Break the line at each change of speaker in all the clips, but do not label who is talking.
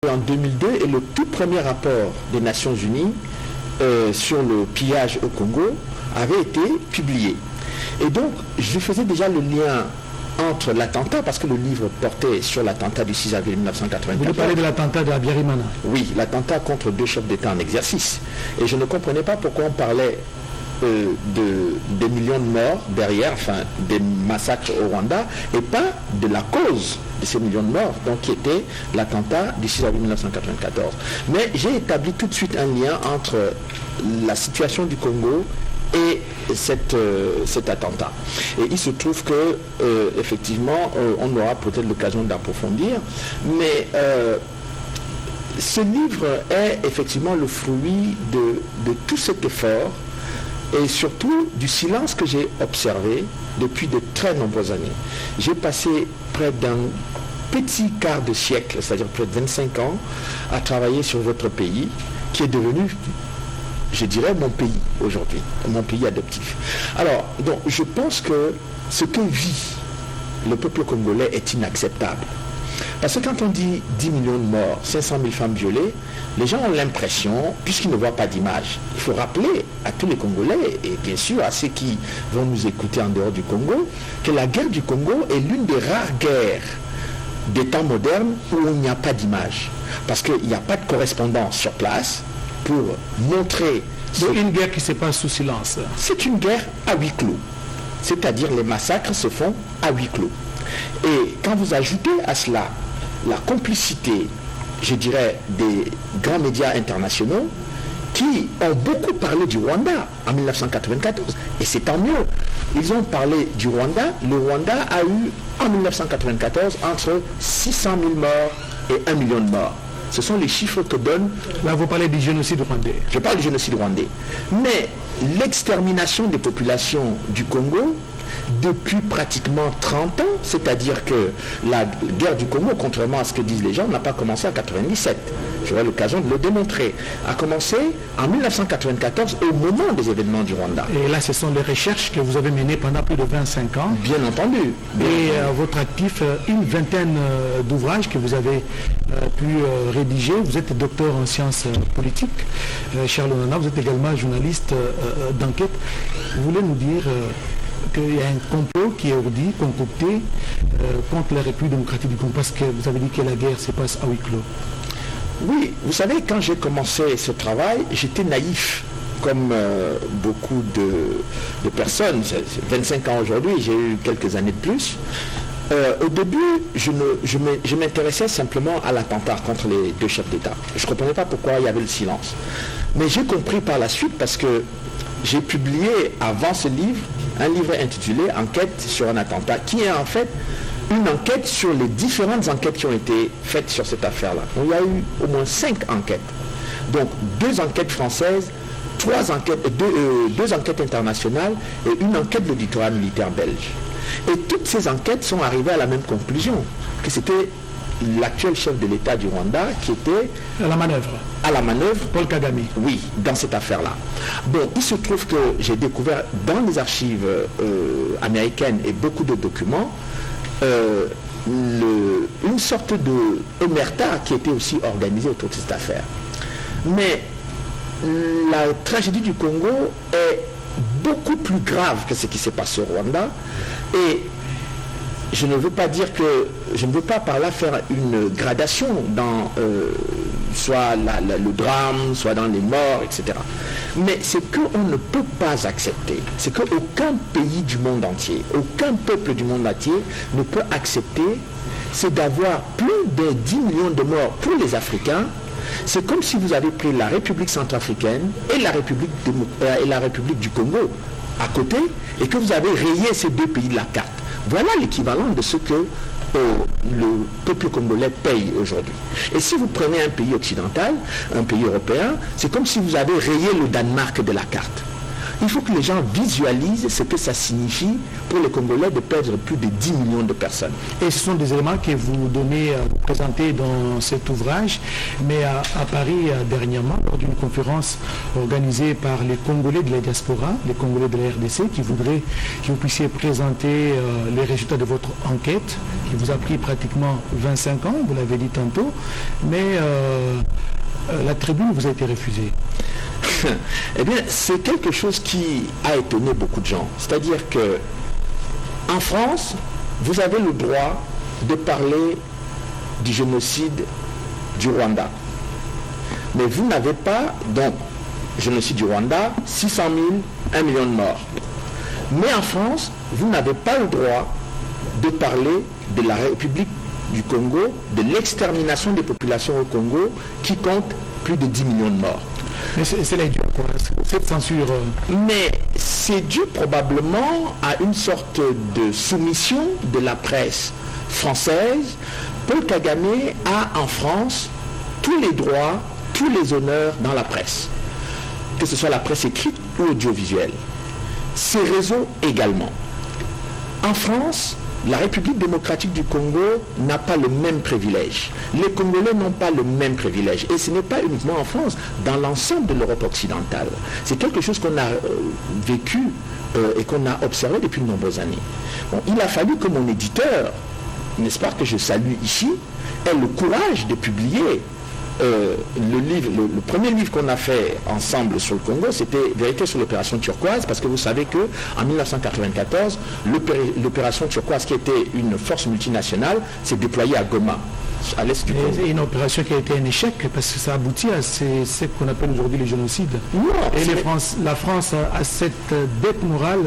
En 2002 et le tout premier rapport des Nations Unies sur le pillage au Congo avait été publié. Et donc, je faisais déjà le lien entre l'attentat, parce que le livre portait sur l'attentat du 6 avril 1994.
Vous parlez de l'attentat de Abiyarimana?
Oui, l'attentat contre 2 chefs d'État en exercice. Et je ne comprenais pas pourquoi on parlait des millions de morts derrière, enfin des massacres au Rwanda, et pas de la cause de ces millions de morts, donc qui était l'attentat du 6 avril 1994. Mais j'ai établi tout de suite un lien entre la situation du Congo et cet attentat. Et il se trouve que, effectivement, on aura peut-être l'occasion d'approfondir, mais ce livre est effectivement le fruit de tout cet effort et surtout du silence que j'ai observé depuis de très nombreuses années. J'ai passé près d'un petit quart de siècle, c'est-à-dire près de 25 ans, à travailler sur votre pays, qui est devenu, je dirais, mon pays aujourd'hui, mon pays adoptif. Alors, donc, je pense que ce que vit le peuple congolais est inacceptable. Parce que quand on dit 10 millions de morts, 500 000 femmes violées, les gens ont l'impression, puisqu'ils ne voient pas d'image, il faut rappeler à tous les Congolais, et bien sûr à ceux qui vont nous écouter en dehors du Congo, que la guerre du Congo est l'une des rares guerres des temps modernes où il n'y a pas d'image. Parce qu'il n'y a pas de correspondance sur place pour montrer...
Donc une guerre qui se passe sous silence.
C'est une guerre à huis clos. C'est-à-dire les massacres se font à huis clos. Et quand vous ajoutez à cela la complicité, je dirais, des grands médias internationaux qui ont beaucoup parlé du Rwanda en 1994, et c'est tant mieux. Ils ont parlé du Rwanda. Le Rwanda a eu en 1994 entre 600 000 morts et 1 million de morts. Ce sont les chiffres que donne...
Là, vous parlez du génocide rwandais.
Je parle du génocide rwandais. Mais l'extermination des populations du Congo, depuis pratiquement 30 ans, c'est-à-dire que la guerre du Congo, contrairement à ce que disent les gens, n'a pas commencé en 1997. J'aurai l'occasion de le démontrer. A commencé en 1994 au moment des événements du Rwanda.
Et là, ce sont des recherches que vous avez menées pendant plus de 25 ans.
Bien entendu.
Et votre actif, une vingtaine d'ouvrages que vous avez pu rédiger. Vous êtes docteur en sciences politiques, Charles Onana. Vous êtes également journaliste d'enquête. Vous voulez nous dire... qu'il y a un complot qui est ourdi, concocté contre la République démocratique du Congo, parce que vous avez dit que la guerre se passe à huis clos.
Oui, vous savez, quand j'ai commencé ce travail, j'étais naïf, comme beaucoup de personnes. 25 ans aujourd'hui, j'ai eu quelques années de plus. Au début, je m'intéressais simplement à l'attentat contre les 2 chefs d'État. Je ne comprenais pas pourquoi il y avait le silence. Mais j'ai compris par la suite, parce que j'ai publié avant ce livre, un livre intitulé « Enquête sur un attentat », qui est en fait une enquête sur les différentes enquêtes qui ont été faites sur cette affaire-là. Il y a eu au moins 5 enquêtes. Donc 2 enquêtes françaises, 2 enquêtes internationales et une enquête de l'auditorat militaire belge. Et toutes ces enquêtes sont arrivées à la même conclusion, que c'était l'actuel chef de l'État du Rwanda qui était
à la manœuvre.
À la manœuvre.
Paul Kagame.
Oui, dans cette affaire-là. Bon, il se trouve que j'ai découvert dans les archives américaines et beaucoup de documents une sorte de omerta qui était aussi organisée autour de cette affaire. Mais la tragédie du Congo est beaucoup plus grave que ce qui s'est passé au Rwanda, et je ne veux pas dire que, je ne veux pas par là faire une gradation dans soit le drame, soit dans les morts, etc. Mais ce qu'on ne peut pas accepter, c'est qu'aucun pays du monde entier, aucun peuple du monde entier ne peut accepter, c'est d'avoir plus de 10 millions de morts pour les Africains. C'est comme si vous avez pris la République centrafricaine et la République du Congo à côté, et que vous avez rayé ces 2 pays de la carte. Voilà l'équivalent de ce que le peuple congolais paye aujourd'hui. Et si vous prenez un pays occidental, un pays européen, c'est comme si vous avez rayé le Danemark de la carte. Il faut que les gens visualisent ce que ça signifie pour les Congolais de perdre plus de 10 millions de personnes.
Et ce sont des éléments que vous donnez, vous présentez dans cet ouvrage, mais à Paris dernièrement, lors d'une conférence organisée par les Congolais de la diaspora, les Congolais de la RDC, qui voudraient que vous puissiez présenter les résultats de votre enquête, qui vous a pris pratiquement 25 ans, vous l'avez dit tantôt, mais la tribune vous a été refusée.
Eh bien, c'est quelque chose qui a étonné beaucoup de gens. C'est-à-dire que en France, vous avez le droit de parler du génocide du Rwanda. Mais vous n'avez pas, donc, génocide du Rwanda, 600 000, 1 million de morts. Mais en France, vous n'avez pas le droit de parler de la République du Congo, de l'extermination des populations au Congo, qui compte plus de 10 millions de morts.
Mais c'est là dû à quoi, cette censure?
Mais c'est dû probablement à une sorte de soumission de la presse française. Paul Kagame a en France tous les droits, tous les honneurs dans la presse, que ce soit la presse écrite ou audiovisuelle. Ces réseaux également. En France, la République démocratique du Congo n'a pas le même privilège. Les Congolais n'ont pas le même privilège. Et ce n'est pas uniquement en France, dans l'ensemble de l'Europe occidentale. C'est quelque chose qu'on a vécu et qu'on a observé depuis de nombreuses années. Bon, il a fallu que mon éditeur, n'est-ce pas, que je salue ici, ait le courage de publier le premier livre qu'on a fait ensemble sur le Congo, c'était Vérité sur l'opération turquoise, parce que vous savez qu'en 1994, l'opération turquoise, qui était une force multinationale, s'est déployée à Goma, à l'est du Congo.
Et une opération qui a été un échec, parce que ça aboutit à ce qu'on appelle aujourd'hui le génocide.
Non,
et la France a cette dette morale,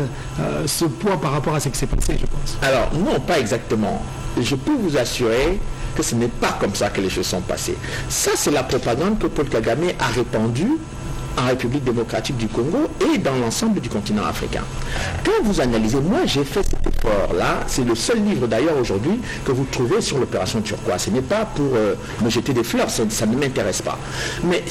ce poids par rapport à ce qui s'est passé, je pense.
Alors, non, pas exactement. Je peux vous assurer que ce n'est pas comme ça que les choses sont passées. Ça, c'est la propagande que Paul Kagame a répandue en République démocratique du Congo et dans l'ensemble du continent africain. Quand vous analysez, moi j'ai fait cet effort-là, c'est le seul livre d'ailleurs aujourd'hui que vous trouvez sur l'opération turquoise. Ce n'est pas pour me jeter des fleurs, ça ne m'intéresse pas. Mais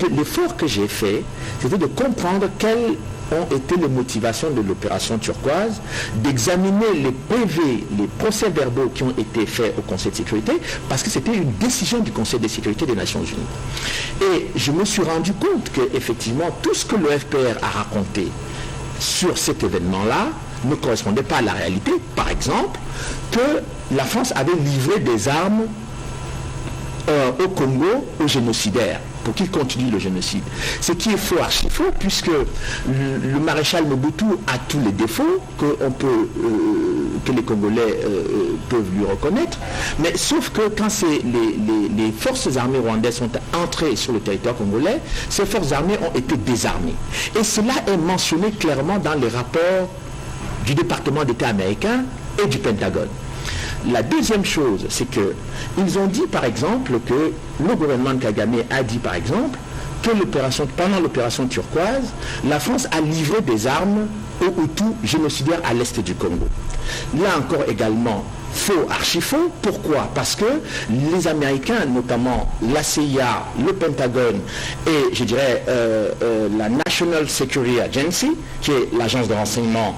l'effort que j'ai fait, c'était de comprendre quelles ont été les motivations de l'opération turquoise, d'examiner les PV, les procès-verbaux qui ont été faits au Conseil de sécurité, parce que c'était une décision du Conseil de sécurité des Nations Unies. Et je me suis rendu compte qu'effectivement, tout ce que le FPR a raconté sur cet événement-là ne correspondait pas à la réalité. Par exemple, que la France avait livré des armes au Congo aux génocidaires pour qu'ils continuent le génocide. Ce qui est faux, archi faux, puisque le maréchal Mobutu a tous les défauts que les Congolais peuvent lui reconnaître, mais sauf que quand les forces armées rwandaises sont entrées sur le territoire congolais, ces forces armées ont été désarmées. Et cela est mentionné clairement dans les rapports du département d'État américain et du Pentagone. La deuxième chose, c'est qu'ils ont dit par exemple que le gouvernement de Kagame a dit par exemple que pendant l'opération turquoise, la France a livré des armes aux Hutus génocidaires à l'est du Congo. Là encore également, faux, archi faux. Pourquoi? Parce que les Américains, notamment la CIA, le Pentagone et je dirais la National Security Agency, qui est l'agence de renseignement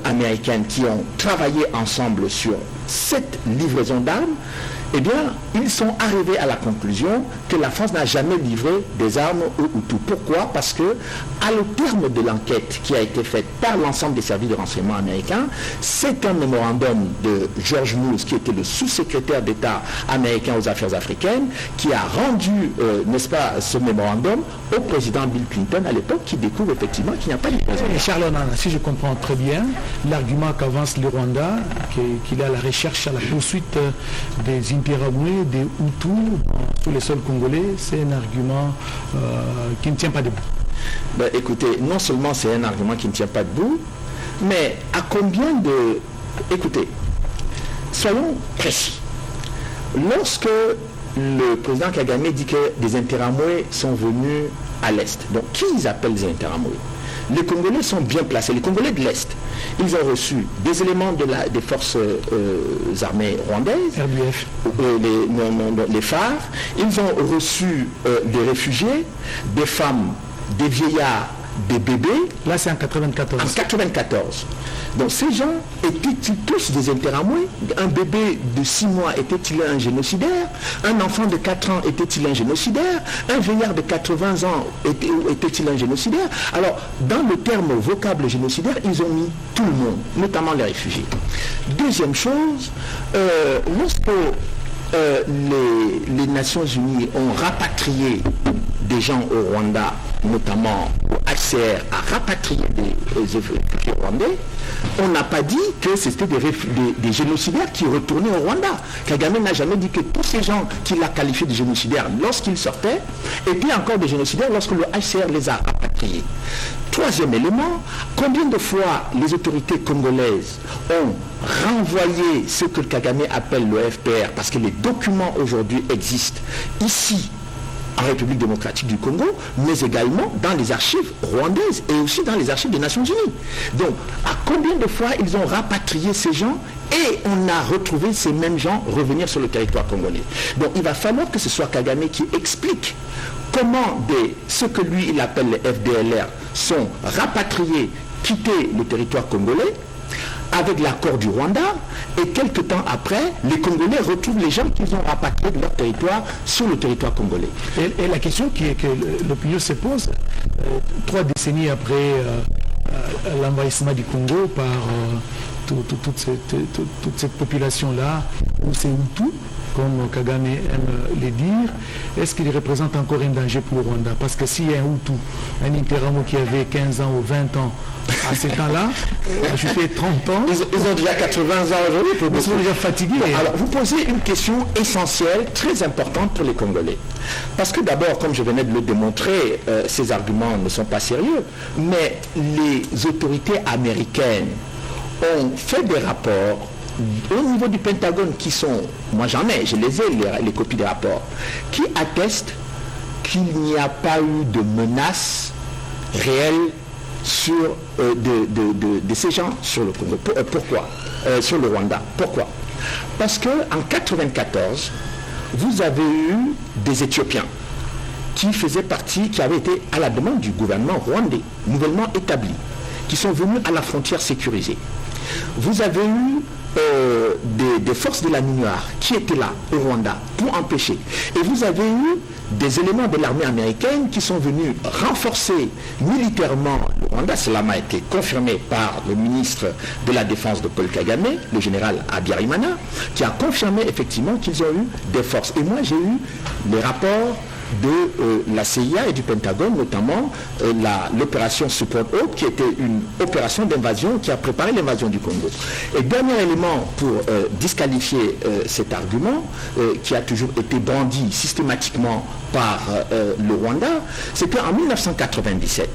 américaine, qui ont travaillé ensemble sur cette livraison d'armes, eh bien, ils sont arrivés à la conclusion que la France n'a jamais livré des armes aux Hutus. Pourquoi? Parce que, à le terme de l'enquête qui a été faite par l'ensemble des services de renseignement américains, c'est un mémorandum de George Moose, qui était le sous-secrétaire d'État américain aux affaires africaines, qui a rendu, n'est-ce pas, ce mémorandum au président Bill Clinton à l'époque, qui découvre effectivement qu'il n'y a pas de livraison.
Et Charles Onana, si je comprends très bien, l'argument qu'avance le Rwanda, qu'il est à la recherche, à la poursuite des Impiramoué, des Hutus sur les sols congolais, c'est un argument qui ne tient pas debout.
Ben, écoutez, non seulement c'est un argument qui ne tient pas debout, mais à combien de... Écoutez, soyons précis. Lorsque le président Kagame dit que des Interamoué sont venus à l'Est, donc qui ils appellent les Interamoué? Les Congolais sont bien placés, les Congolais de l'Est. Ils ont reçu des éléments des forces armées rwandaises,
RDF.
Les phares. Ils ont reçu des réfugiés, des femmes, des vieillards des bébés.
Là, c'est en 94.
En 94. Donc ces gens étaient-ils tous des interamoués? Un bébé de 6 mois était-il un génocidaire? Un enfant de 4 ans était-il un génocidaire? Un vieillard de 80 ans était-il un génocidaire? Alors, dans le terme vocable génocidaire, ils ont mis tout le monde, notamment les réfugiés. Deuxième chose, lorsque les Nations Unies ont rapatrié des gens au Rwanda, notamment au HCR a rapatrié des réfugiés rwandais, on n'a pas dit que c'était des génocidaires qui retournaient au Rwanda. Kagame n'a jamais dit que tous ces gens qu'il a qualifiés de génocidaires lorsqu'ils sortaient étaient encore des génocidaires lorsque le HCR les a rapatriés. Troisième élément, combien de fois les autorités congolaises ont renvoyé ce que Kagame appelle le FPR, parce que les documents aujourd'hui existent ici en République démocratique du Congo, mais également dans les archives rwandaises et aussi dans les archives des Nations Unies. Donc, à combien de fois ils ont rapatrié ces gens et on a retrouvé ces mêmes gens revenir sur le territoire congolais. Donc, il va falloir que ce soit Kagame qui explique comment ce que lui, il appelle les FDLR, sont rapatriés, quittés le territoire congolais, avec l'accord du Rwanda, et quelques temps après, les Congolais retrouvent les gens qu'ils ont rapatriés de leur territoire sur le territoire congolais.
Et la question que l'opinion se pose, 3 décennies après l'envahissement du Congo par toute cette population-là, où c'est Hutu, comme Kagame aime le dire, est-ce qu'il représente encore un danger pour le Rwanda? Parce que s'il y a un Hutu, un Interamo qui avait 15 ans ou 20 ans, à ce temps-là, ajouter 30 ans.
Ils ont déjà 80 ans aujourd'hui.
Ils sont déjà fatigués.
Bon, alors, vous posez une question essentielle, très importante pour les Congolais. Parce que d'abord, comme je venais de le démontrer, ces arguments ne sont pas sérieux, mais les autorités américaines ont fait des rapports au niveau du Pentagone qui sont, moi j'en ai, je les ai, les copies des rapports, qui attestent qu'il n'y a pas eu de menace réelle sur, de ces gens sur le Congo. Pourquoi sur le Rwanda. Pourquoi? Parce qu'en 1994, vous avez eu des Éthiopiens qui faisaient partie, qui avaient été à la demande du gouvernement rwandais, nouvellement établi, qui sont venus à la frontière sécurisée. Vous avez eu des forces de la MINUSMA qui étaient là au Rwanda pour empêcher. Et vous avez eu des éléments de l'armée américaine qui sont venus renforcer militairement le Rwanda. Cela m'a été confirmé par le ministre de la Défense de Paul Kagame, le général Habyarimana, qui a confirmé effectivement qu'ils ont eu des forces. Et moi j'ai eu les rapports de la CIA et du Pentagone, notamment l'opération Support Hope, qui était une opération d'invasion qui a préparé l'invasion du Congo. Et dernier élément pour disqualifier cet argument, qui a toujours été brandi systématiquement par le Rwanda, c'est qu'en 1997,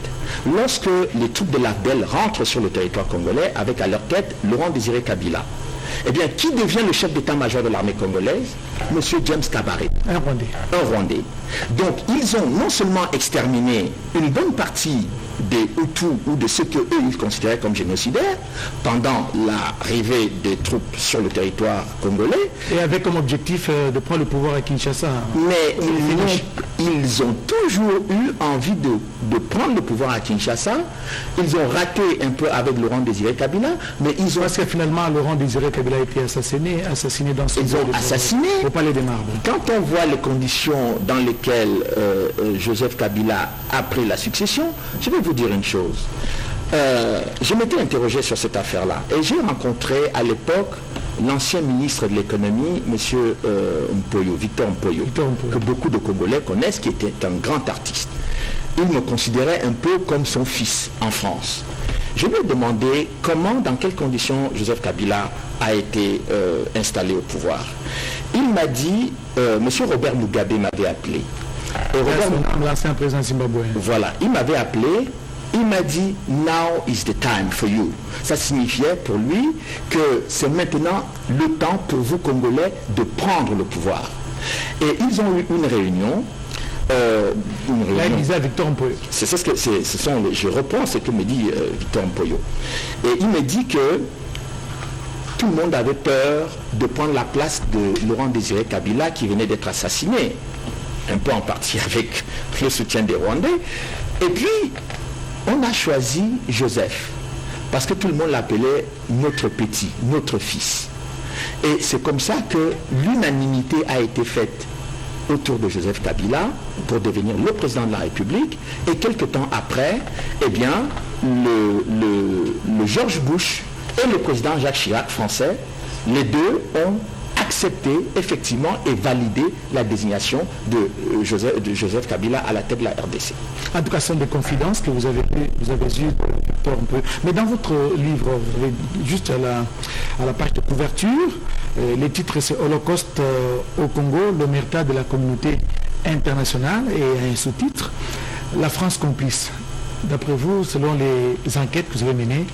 lorsque les troupes de l'AFDEL rentrent sur le territoire congolais avec à leur tête Laurent Désiré Kabila, eh bien, qui devient le chef d'état-major de l'armée congolaise? Monsieur James Kabaré.
Un Rwandais. Un
Rwandais. Donc, ils ont non seulement exterminé une bonne partie des Hutus ou de ceux qu'eux, ils considéraient comme génocidaires pendant l'arrivée des troupes sur le territoire congolais.
Et avec comme objectif de prendre le pouvoir à Kinshasa.
Mais ils ont toujours eu envie de prendre le pouvoir à Kinshasa. Ils ont raté un peu avec Laurent Désiré Kabila, mais ils ont...
Parce que finalement, Laurent Désiré Kabila a été assassiné dans ce...
Ils ont assassiné.
Au Palais des Marbres.
Quand on voit les conditions dans lesquelles Joseph Kabila a pris la succession, je vais vous dire une chose. Je m'étais interrogé sur cette affaire-là et j'ai rencontré à l'époque l'ancien ministre de l'économie, M. Victor Mpoyo, que beaucoup de Congolais connaissent, qui était un grand artiste. Il me considérait un peu comme son fils en France. Je lui ai demandé comment, dans quelles conditions Joseph Kabila a été installé au pouvoir. Il m'a dit, M. Robert Mugabe m'avait appelé.
L'ancien président zimbabwéen.
Voilà, il m'avait appelé, il m'a dit « Now is the time for you ». Ça signifiait pour lui que c'est maintenant le temps pour vous Congolais de prendre le pouvoir. Et ils ont eu une réunion.
Là, il disait à Victor Mpoyo.
Je reprends ce que me dit Victor Mpoyo. Et il me dit que tout le monde avait peur de prendre la place de Laurent Désiré Kabila qui venait d'être assassiné, un peu en partie avec le soutien des Rwandais. Et puis, on a choisi Joseph parce que tout le monde l'appelait notre petit, notre fils. Et c'est comme ça que l'unanimité a été faite autour de Joseph Kabila pour devenir le président de la République. Et quelques temps après, eh bien, le George Bush et le président Jacques Chirac français, les deux ont accepté effectivement et validé la désignation de Joseph Kabila à la tête de la RDC.
En tout cas, ce sont des confidences que vous avez eues, un peu. Mais dans votre livre, vous avez juste à la page de couverture, les titres c'est Holocauste au Congo, l'omerta de la communauté internationale, et un sous-titre, la France complice. D'après vous, selon les enquêtes que vous avez menées,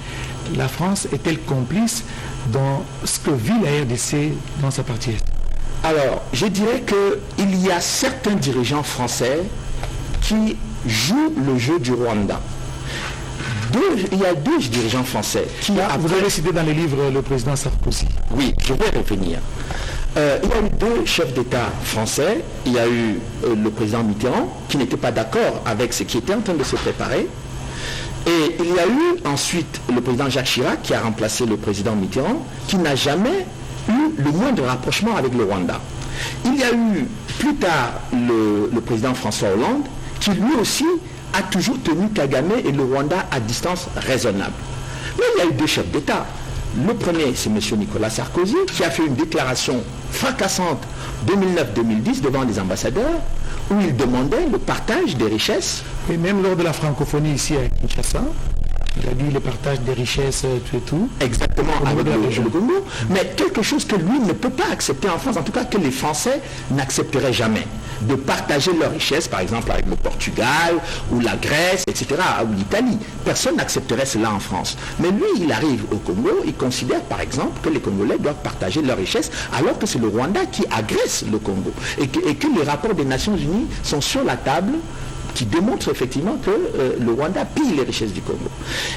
la France est-elle complice dans ce que vit la RDC dans sa partie est?
Alors, je dirais qu'il y a certains dirigeants français qui jouent le jeu du Rwanda. Il y a deux dirigeants français qui...
Vous avez cité dans les livres le président Sarkozy.
Oui, je vais revenir. Il y a eu deux chefs d'État français. Il y a eu le président Mitterrand qui n'était pas d'accord avec ce qui était en train de se préparer. Et il y a eu ensuite le président Jacques Chirac qui a remplacé le président Mitterrand, qui n'a jamais eu le moindre rapprochement avec le Rwanda. Il y a eu plus tard le président François Hollande qui lui aussi a toujours tenu Kagame et le Rwanda à distance raisonnable. Mais il y a eu deux chefs d'État. Le premier, c'est M. Nicolas Sarkozy, qui a fait une déclaration fracassante 2009-2010 devant les ambassadeurs, où il demandait le partage des richesses.
Et même lors de la francophonie ici à Kinshasa, il a dit le partage des richesses, tout et tout.
Exactement, avec le Congo. Mais quelque chose que lui ne peut pas accepter en France, en tout cas que les Français n'accepteraient jamais. De partager leurs richesses, par exemple avec le Portugal, ou la Grèce, etc., ou l'Italie. Personne n'accepterait cela en France. Mais lui, il arrive au Congo, il considère par exemple que les Congolais doivent partager leurs richesses, alors que c'est le Rwanda qui agresse le Congo. Et que les rapports des Nations Unies sont sur la table, qui démontre effectivement que le Rwanda pille les richesses du Congo.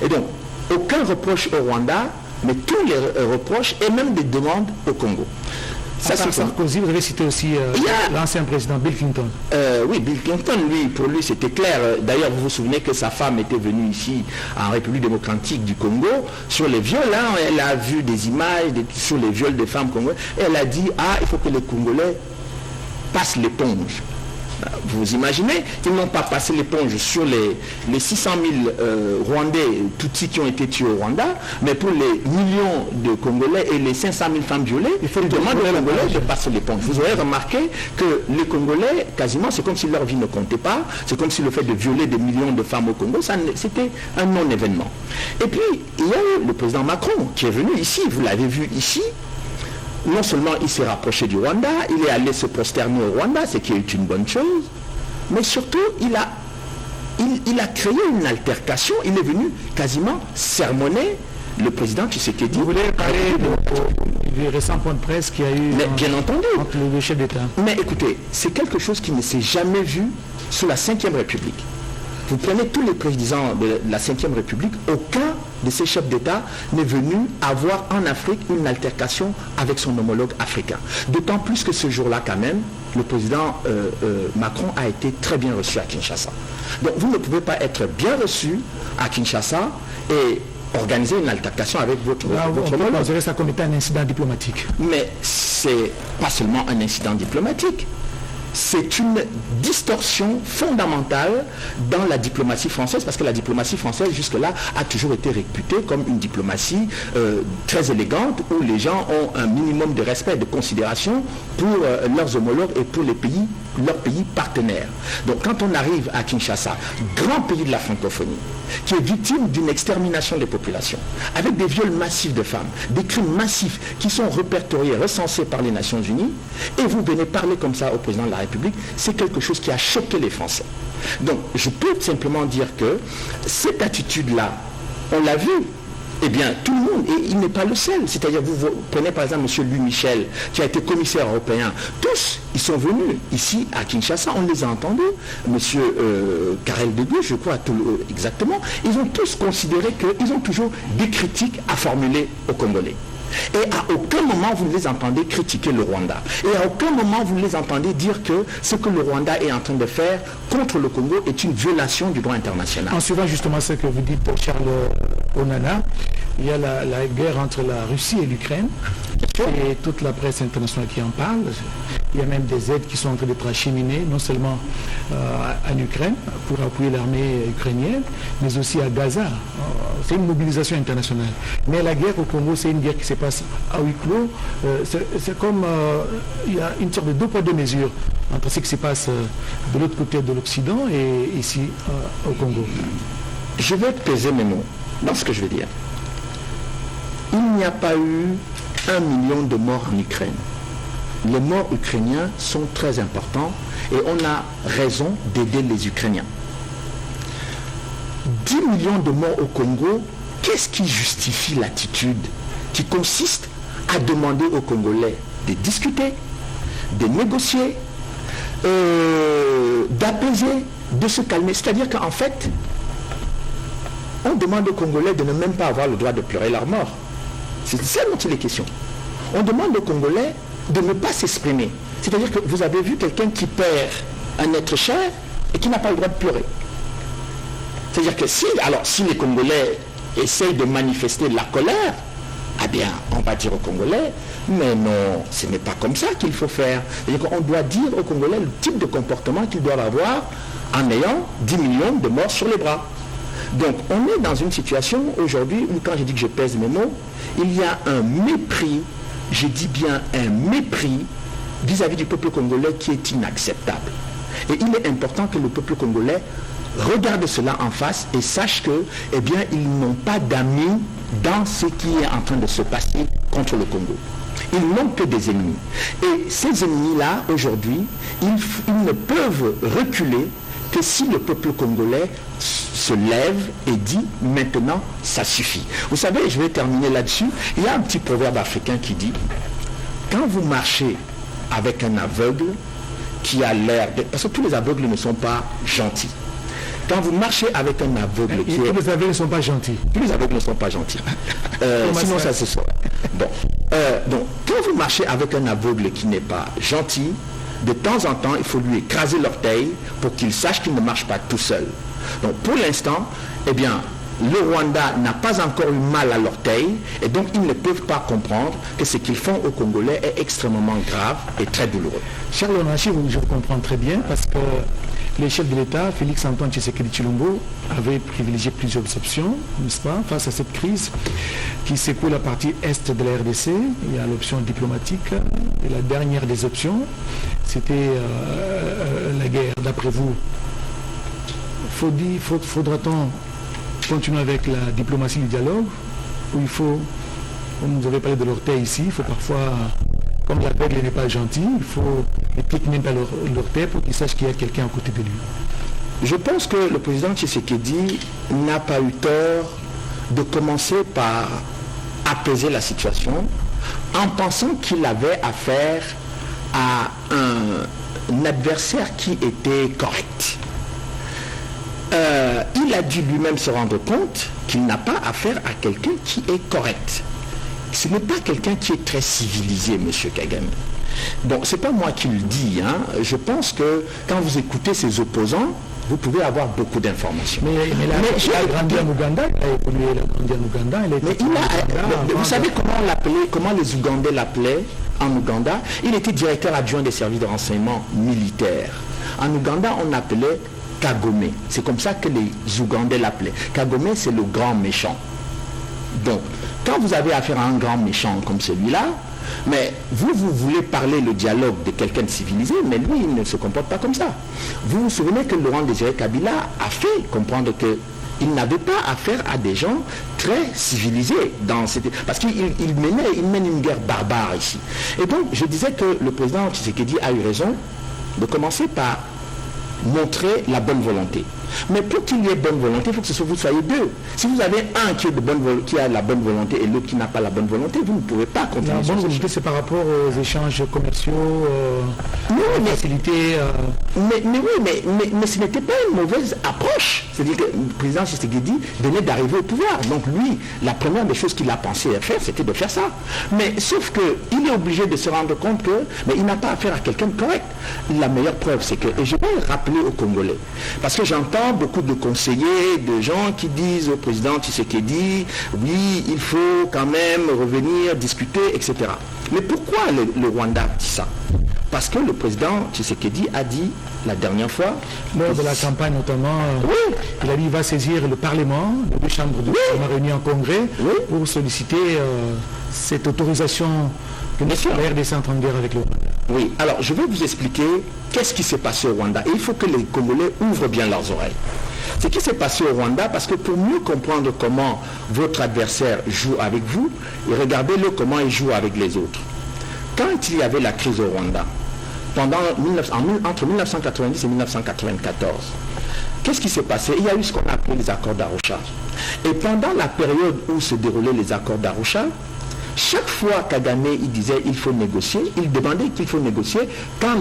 Et donc, aucun reproche au Rwanda, mais tous les reproches et même des demandes au Congo.
Ça, c'est Sarkozy, vous avez cité aussi l'ancien président Bill Clinton.
Oui, Bill Clinton, pour lui, c'était clair. D'ailleurs, vous vous souvenez que sa femme était venue ici, en République démocratique du Congo, sur les viols. Hein, elle a vu des images sur les viols des femmes congolaises. Et elle a dit, il faut que les Congolais passent l'éponge. Vous imaginez, ils n'ont pas passé l'éponge sur les 600 000 Rwandais, Tutsis qui ont été tués au Rwanda, mais pour les millions de Congolais et les 500 000 femmes violées, il faut demander aux Congolais de passer l'éponge. Vous aurez remarqué que les Congolais, quasiment, c'est comme si leur vie ne comptait pas, c'est comme si le fait de violer des millions de femmes au Congo, c'était un non-événement. Et puis, il y a eu le président Macron qui est venu ici, vous l'avez vu ici. Non seulement il s'est rapproché du Rwanda, il est allé se prosterner au Rwanda, ce qui est une bonne chose, mais surtout il a créé une altercation, il est venu quasiment sermonner le président Tshisekedi.
Vous voulez parler du récent point de presse qu'il y a eu
bien entendu,
entre les chefs d'État?
Mais écoutez, c'est quelque chose qui ne s'est jamais vu sous la Ve République. Vous prenez tous les présidents de la Ve République, aucun de ces chefs d'État n'est venu avoir en Afrique une altercation avec son homologue africain. D'autant plus que ce jour-là, quand même, le président Macron a été très bien reçu à Kinshasa. Donc vous ne pouvez pas être bien reçu à Kinshasa et organiser une altercation avec votre homologue.
On peut considérer ça comme étant un incident diplomatique.
Mais c'est pas seulement un incident diplomatique. C'est une distorsion fondamentale dans la diplomatie française, parce que la diplomatie française jusque-là a toujours été réputée comme une diplomatie très élégante, où les gens ont un minimum de respect et de considération pour leurs homologues et pour leurs pays partenaires. Donc quand on arrive à Kinshasa, grand pays de la francophonie, qui est victime d'une extermination des populations, avec des viols massifs de femmes, des crimes massifs qui sont répertoriés, recensés par les Nations Unies, et vous venez parler comme ça au président de la République, c'est quelque chose qui a choqué les Français. Donc je peux simplement dire que cette attitude-là, on l'a vu, eh bien tout le monde, et il n'est pas le seul, c'est-à-dire vous prenez par exemple M. Louis Michel, qui a été commissaire européen, tous, ils sont venus ici à Kinshasa, on les a entendus, M. Karel de Gucht, je crois, exactement, ils ont tous considéré qu'ils ont toujours des critiques à formuler aux Congolais. Et à aucun moment vous ne les entendez critiquer le Rwanda. Et à aucun moment vous ne les entendez dire que ce que le Rwanda est en train de faire contre le Congo est une violation du droit international.
En suivant justement ce que vous dites, Charles Onana, il y a la guerre entre la Russie et l'Ukraine. Et toute la presse internationale qui en parle. Il y a même des aides qui sont en train d'être acheminées, non seulement en Ukraine, pour appuyer l'armée ukrainienne, mais aussi à Gaza. C'est une mobilisation internationale. Mais la guerre au Congo, c'est une guerre qui se passe à huis clos. C'est comme il y a une sorte de deux poids deux mesures entre ce qui se passe de l'autre côté de l'Occident et ici au Congo.
Je vais peser mes mots dans ce que je vais dire. Il n'y a pas eu 1 million de morts en Ukraine. Les morts ukrainiens sont très importants et on a raison d'aider les Ukrainiens. 10 millions de morts au Congo, qu'est-ce qui justifie l'attitude qui consiste à demander aux Congolais de discuter, de négocier, d'apaiser, de se calmer? C'est-à-dire qu'en fait, on demande aux Congolais de ne même pas avoir le droit de pleurer leur mort. C'est ça dont il est question. On demande aux Congolais de ne pas s'exprimer. C'est-à-dire que vous avez vu quelqu'un qui perd un être cher et qui n'a pas le droit de pleurer. C'est-à-dire que si les Congolais essayent de manifester la colère, eh bien, on va dire aux Congolais, mais non, ce n'est pas comme ça qu'il faut faire. C'est-à-dire qu'on doit dire aux Congolais le type de comportement qu'ils doivent avoir en ayant 10 millions de morts sur les bras. Donc, on est dans une situation aujourd'hui où, quand je dis que je pèse mes mots, il y a un mépris, je dis bien un mépris vis-à-vis du peuple congolais qui est inacceptable. Et il est important que le peuple congolais regarde cela en face et sache que, eh bien, ils n'ont pas d'amis dans ce qui est en train de se passer contre le Congo. Ils n'ont que des ennemis. Et ces ennemis-là, aujourd'hui, ils ne peuvent reculer que si le peuple congolais se lève et dit maintenant ça suffit. Vous savez, je vais terminer là-dessus. Il y a un petit proverbe africain qui dit quand vous marchez avec un aveugle qui a l'air de... Parce que tous les aveugles ne sont pas gentils. Quand vous marchez avec un aveugle qui est...
Tous les aveugles ne sont pas gentils.
Tous les aveugles ne sont pas gentils. Sinon ça se saurait. Bon. Donc, quand vous marchez avec un aveugle qui n'est pas gentil, de temps en temps, il faut lui écraser l'orteil pour qu'il sache qu'il ne marche pas tout seul. Donc, pour l'instant, eh bien, le Rwanda n'a pas encore eu mal à l'orteil et donc ils ne peuvent pas comprendre que ce qu'ils font aux Congolais est extrêmement grave et très douloureux.
Charles Onachi, je comprends très bien parce que les chefs de l'État, Félix-Antoine Tshisekedi Tshilombo, avaient privilégié plusieurs options, n'est-ce pas, face à cette crise qui secoue la partie est de la RDC. Il y a l'option diplomatique et la dernière des options, c'était la guerre. D'après vous, faudra-t-on continuer avec la diplomatie du dialogue ou il faut, comme vous avez parlé de l'orteil ici, il faut parfois, comme l'aveugle n'est pas gentil, il faut les piquer même par l'orteil pour qu'il sache qu'il y a quelqu'un à côté de lui.
Je pense que le président Tshisekedi n'a pas eu tort de commencer par apaiser la situation en pensant qu'il avait affaire à un adversaire qui était correct. Il a dû lui-même se rendre compte qu'il n'a pas affaire à quelqu'un qui est correct. Ce n'est pas quelqu'un qui est très civilisé, M. Kagame. Bon, ce n'est pas moi qui le dis. Hein. Je pense que quand vous écoutez ses opposants, vous pouvez avoir beaucoup d'informations.
Mais il a grandi en Ouganda, il a évolué, il a grandi en Ouganda.
Vous savez comment on l'appelait, comment les Ougandais l'appelaient en Ouganda? Il était directeur adjoint des services de renseignement militaires. En Ouganda, on l'appelait Kagome. C'est comme ça que les Ougandais l'appelaient. Kagome, c'est le grand méchant. Donc, quand vous avez affaire à un grand méchant comme celui-là, mais vous voulez parler le dialogue de quelqu'un de civilisé, mais lui, il ne se comporte pas comme ça. Vous vous souvenez que Laurent Désiré Kabila a fait comprendre qu'il n'avait pas affaire à des gens très civilisés parce qu'il mène une guerre barbare ici. Et donc, je disais que le président Tshisekedi a eu raison de commencer par montrer la bonne volonté. Mais pour qu'il y ait bonne volonté, il faut que vous soyez deux. Si vous avez un qui a la bonne volonté et l'autre qui n'a pas la bonne volonté, vous ne pouvez pas continuer.
La bonne volonté, c'est par rapport aux échanges commerciaux, faciliter...
Mais ce n'était pas une mauvaise approche. C'est-à-dire que le président Tshisekedi venait d'arriver au pouvoir. Donc lui, la première des choses qu'il a pensé à faire, c'était de faire ça. Mais sauf qu'il est obligé de se rendre compte qu'il n'a pas affaire à quelqu'un de correct. La meilleure preuve, c'est que, et je vais le rappeler aux Congolais, parce que j'entends beaucoup de conseillers, de gens qui disent au président Tshisekedi, oui, il faut quand même revenir, discuter, etc. Mais pourquoi le Rwanda dit ça? Parce que le président Tshisekedi a dit la dernière fois,
lors de la campagne notamment, il a dit qu'il va saisir le Parlement, les deux chambres du Parlement réunies en congrès, pour solliciter cette autorisation de mettre la RDC en guerre avec le Rwanda.
Oui, alors je vais vous expliquer qu'est-ce qui s'est passé au Rwanda. Et il faut que les Congolais ouvrent bien leurs oreilles. Ce qui s'est passé au Rwanda, parce que pour mieux comprendre comment votre adversaire joue avec vous, regardez-le comment il joue avec les autres. Quand il y avait la crise au Rwanda, entre 1990 et 1994, qu'est-ce qui s'est passé? Il y a eu ce qu'on a appelé les accords d'Arusha. Et pendant la période où se déroulaient les accords d'Arusha, chaque fois Kagame il disait il faut négocier, il demandait qu'il faut négocier quand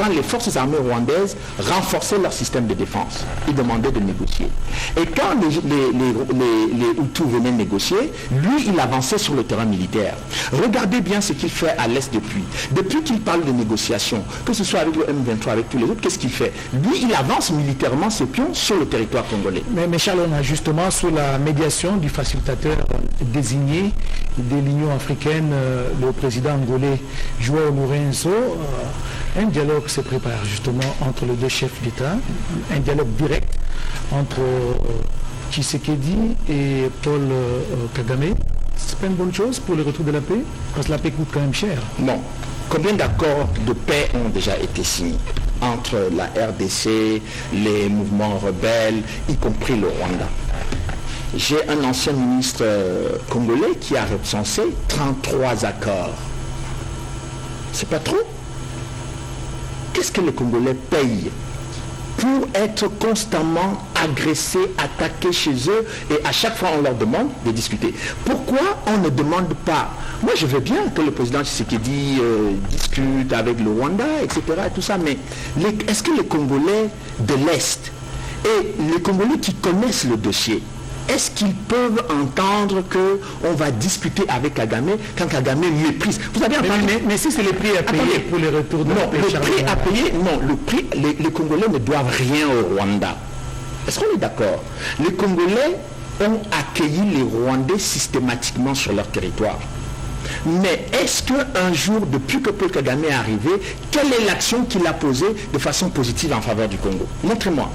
les forces armées rwandaises renforçaient leur système de défense. Ils demandaient de négocier. Et quand les Hutus venaient négocier, lui, il avançait sur le terrain militaire. Regardez bien ce qu'il fait à l'Est depuis. Depuis qu'il parle de négociation, que ce soit avec le M23, avec tous les autres, qu'est-ce qu'il fait? Lui, il avance militairement ses pions sur le territoire congolais.
Mais Charles, on a justement sous la médiation du facilitateur désigné de l'Union africaine, le président angolais João Lourenço, un dialogue se prépare justement entre les deux chefs d'État, un dialogue direct entre Tshisekedi et Paul Kagame. C'est pas une bonne chose pour le retour de la paix? Parce que la paix coûte quand même cher.
Bon, combien d'accords de paix ont déjà été signés entre la RDC, les mouvements rebelles, y compris le Rwanda? J'ai un ancien ministre congolais qui a recensé 33 accords. C'est pas trop? Qu'est-ce que les Congolais payent pour être constamment agressés, attaqués chez eux, et à chaque fois on leur demande de discuter? Pourquoi on ne demande pas? Moi je veux bien que le président Tshisekedi discute avec le Rwanda, etc. et tout ça, mais est-ce que les Congolais de l'Est et les Congolais qui connaissent le dossier, est-ce qu'ils peuvent entendre qu'on va discuter avec Kagame quand Kagame méprise? Vous avez entendu?
Mais si c'est le prix à payer pour les retours de la paix,
le prix à payer, non, le prix, les Congolais ne doivent rien au Rwanda. Est-ce qu'on est d'accord? Les Congolais ont accueilli les Rwandais systématiquement sur leur territoire. Mais est-ce qu'un jour, depuis que Paul Kagame est arrivé, quelle est l'action qu'il a posée de façon positive en faveur du Congo? Montrez-moi.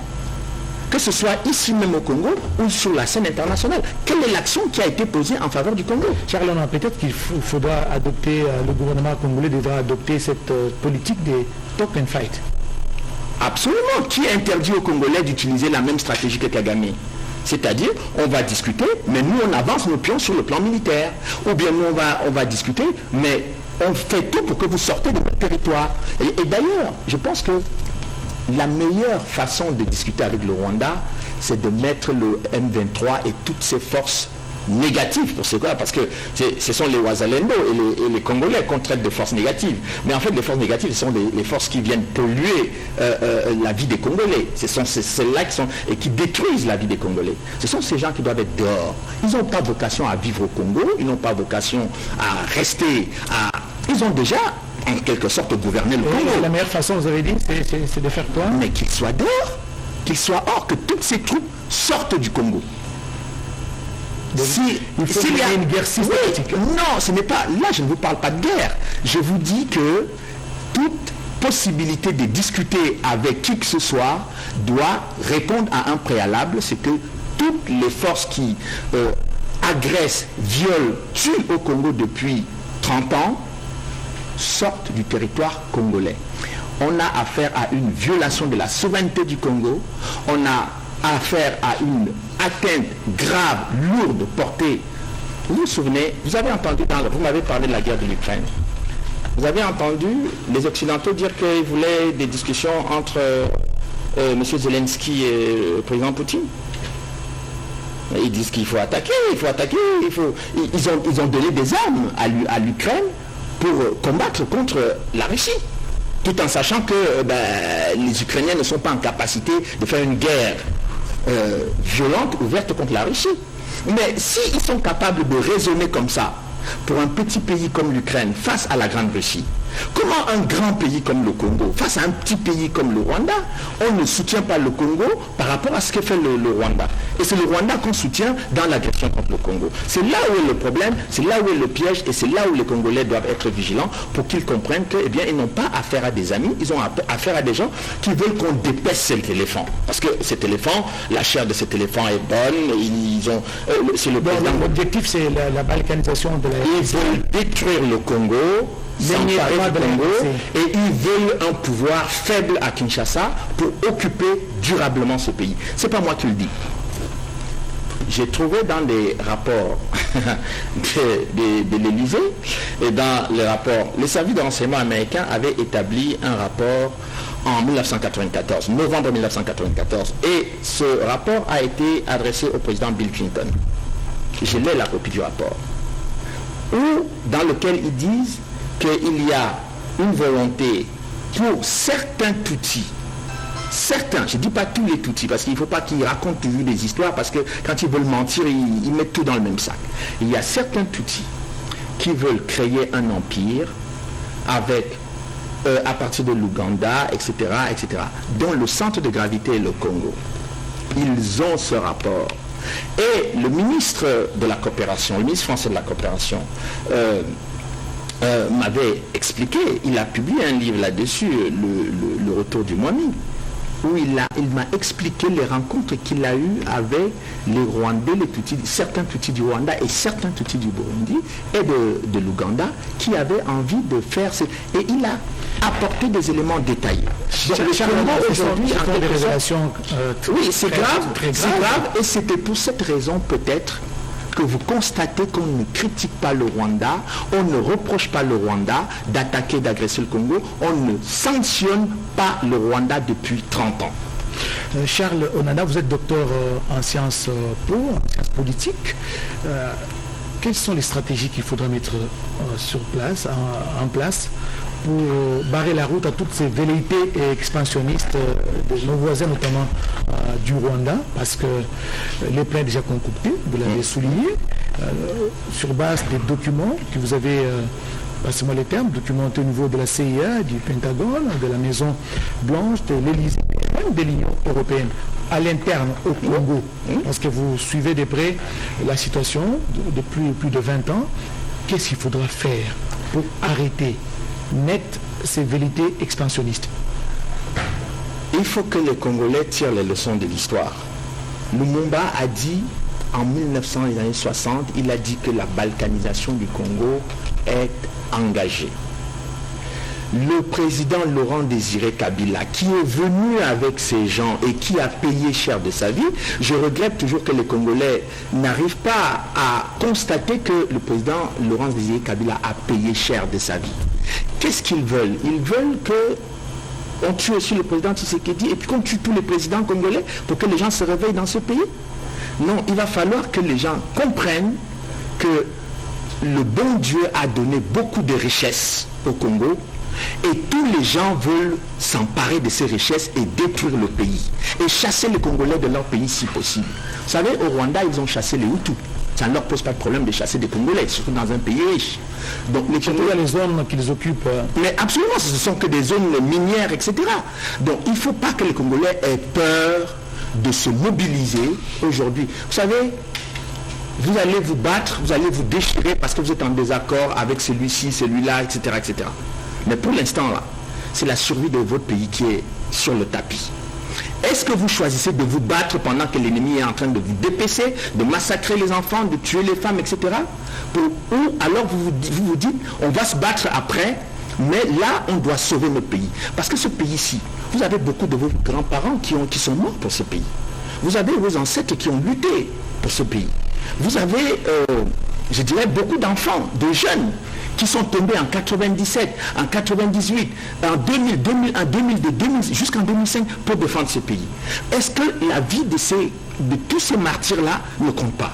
Que ce soit ici même au Congo ou sur la scène internationale. Quelle est l'action qui a été posée en faveur du Congo?
Charles, peut-être qu'il faudra adopter, le gouvernement congolais devra adopter cette politique des talk and fight.
Absolument. Qui interdit aux Congolais d'utiliser la même stratégie que Kagame? C'est-à-dire, on va discuter, mais nous on avance nos pions sur le plan militaire. Ou bien nous on va discuter, mais on fait tout pour que vous sortez de votre territoire. Et d'ailleurs, je pense que la meilleure façon de discuter avec le Rwanda, c'est de mettre le M23 et toutes ses forces négatives pour ce cas, parce que ce sont les Wazalendo et les Congolais qu'on traite de forces négatives. Mais en fait, les forces négatives, ce sont les forces qui viennent polluer la vie des Congolais. Ce sont celles-là qui détruisent la vie des Congolais. Ce sont ces gens qui doivent être dehors. Ils n'ont pas vocation à vivre au Congo, ils n'ont pas vocation à rester Ils ont déjà en quelque sorte gouverner le Congo.
La meilleure façon, vous avez dit, c'est de faire quoi?
Mais qu'ils soient dehors, qu'ils soient hors, que toutes ces troupes sortent du Congo.
Il faut qu'il y ait une guerre systématique.
Non, ce n'est pas. Là, je ne vous parle pas de guerre. Je vous dis que toute possibilité de discuter avec qui que ce soit doit répondre à un préalable, c'est que toutes les forces qui agressent, violent, tuent au Congo depuis 30 ans sortent du territoire congolais. On a affaire à une violation de la souveraineté du Congo, on a affaire à une atteinte grave, lourde, portée. Vous vous souvenez, vous avez entendu, vous m'avez parlé de la guerre de l'Ukraine. Vous avez entendu les Occidentaux dire qu'ils voulaient des discussions entre M. Zelensky et le président Poutine. Ils disent qu'il faut attaquer, ils ont donné des armes à l'Ukraine pour combattre contre la Russie. Tout en sachant que les Ukrainiens ne sont pas en capacité de faire une guerre violente, ouverte contre la Russie. Mais s'ils sont capables de raisonner comme ça, pour un petit pays comme l'Ukraine, face à la grande Russie, comment un grand pays comme le Congo, face à un petit pays comme le Rwanda, on ne soutient pas le Congo par rapport à ce que fait le Rwanda. Et c'est le Rwanda qu'on soutient dans l'agression contre le Congo. C'est là où est le problème, c'est là où est le piège, et c'est là où les Congolais doivent être vigilants pour qu'ils comprennent qu'ils n'ont pas affaire à des amis, ils ont affaire à des gens qui veulent qu'on dépèce cet éléphant. Parce que cet éléphant, la chair de cet éléphant est bonne, c'est le président.
L'objectif, c'est la balkanisation de la...
Ils veulent détruire le Congo, s'emparer du Congo, et ils veulent un pouvoir faible à Kinshasa pour occuper durablement ce pays. C'est pas moi qui le dis. J'ai trouvé dans des rapports de l'Élysée et dans les rapports, les services de renseignement américains avaient établi un rapport en 1994, novembre 1994, et ce rapport a été adressé au président Bill Clinton. Je l'ai la copie du rapport, dans lequel ils disent qu'il y a une volonté pour certains Tutsis, certains, je ne dis pas tous les Tutsis, parce qu'il ne faut pas qu'ils racontent toujours des histoires, parce que quand ils veulent mentir, ils mettent tout dans le même sac. Il y a certains Tutsis qui veulent créer un empire avec, à partir de l'Ouganda, etc., dont le centre de gravité est le Congo. Ils ont ce rapport. Et le ministre de la coopération, le ministre français de la coopération, m'avait expliqué, il a publié un livre là-dessus, le Retour du Mwami, où il m'a expliqué les rencontres qu'il a eues avec les Rwandais, certains Tutsis du Rwanda et certains Tutsis du Burundi et de l'Ouganda qui avaient envie de faire et il a apporté des éléments détaillés. Donc le Congo aujourd'hui a des révélations. Oui, c'est grave, et c'était pour cette raison peut-être que vous constatez qu'on ne critique pas le Rwanda, on ne reproche pas le Rwanda d'attaquer, d'agresser le Congo, on ne sanctionne pas le Rwanda depuis 30 ans.
Charles Onana, vous êtes docteur en sciences politiques. Quelles sont les stratégies qu'il faudra mettre en place pour barrer la route à toutes ces velléités expansionnistes de nos voisins, notamment du Rwanda, parce que les plans déjà concoctés, vous l'avez souligné, sur base des documents que vous avez, passez-moi les termes, documentés au niveau de la CIA, du Pentagone, de la Maison Blanche, de l'Élysée, même de l'Union européenne, à l'interne au Congo, parce que vous suivez de près la situation depuis plus de 20 ans. Qu'est-ce qu'il faudra faire pour arrêter net ces velléités expansionnistes?
Il faut que les Congolais tirent les leçons de l'histoire. Lumumba a dit en 1960, il a dit que la balkanisation du Congo est engagée. Le président Laurent Désiré Kabila, qui est venu avec ces gens et qui a payé cher de sa vie, je regrette toujours que les Congolais n'arrivent pas à constater que le président Laurent Désiré Kabila a payé cher de sa vie. Qu'est-ce qu'ils veulent? Ils veulent qu'on tue aussi le président Tshisekedi et puis qu'on tue tous les présidents congolais pour que les gens se réveillent dans ce pays? Non, il va falloir que les gens comprennent que le bon Dieu a donné beaucoup de richesses au Congo et tous les gens veulent s'emparer de ces richesses et détruire le pays et chasser les Congolais de leur pays si possible. Vous savez, au Rwanda, ils ont chassé les Hutus. Ça ne leur pose pas de problème de chasser des Congolais, surtout dans un pays riche. Donc les Congolais,
les zones qu'ils occupent.
Mais absolument, ce ne sont que des zones minières, etc. Donc il ne faut pas que les Congolais aient peur de se mobiliser aujourd'hui. Vous savez, vous allez vous battre, vous allez vous déchirer parce que vous êtes en désaccord avec celui-ci, celui-là, etc., etc. Mais pour l'instant, là, c'est la survie de votre pays qui est sur le tapis. Est-ce que vous choisissez de vous battre pendant que l'ennemi est en train de vous dépecer, de massacrer les enfants, de tuer les femmes, etc. Ou alors vous vous dites, on va se battre après, mais là, on doit sauver notre pays. Parce que ce pays-ci, vous avez beaucoup de vos grands-parents qui sont morts pour ce pays. Vous avez vos ancêtres qui ont lutté pour ce pays. Vous avez
je dirais, beaucoup d'enfants, de jeunes, qui sont tombés en 97, en 98, en 2000, 2001, 2002, 2000, jusqu'en 2005 pour défendre ce pays. Est-ce que la vie de tous ces martyrs-là ne compte pas?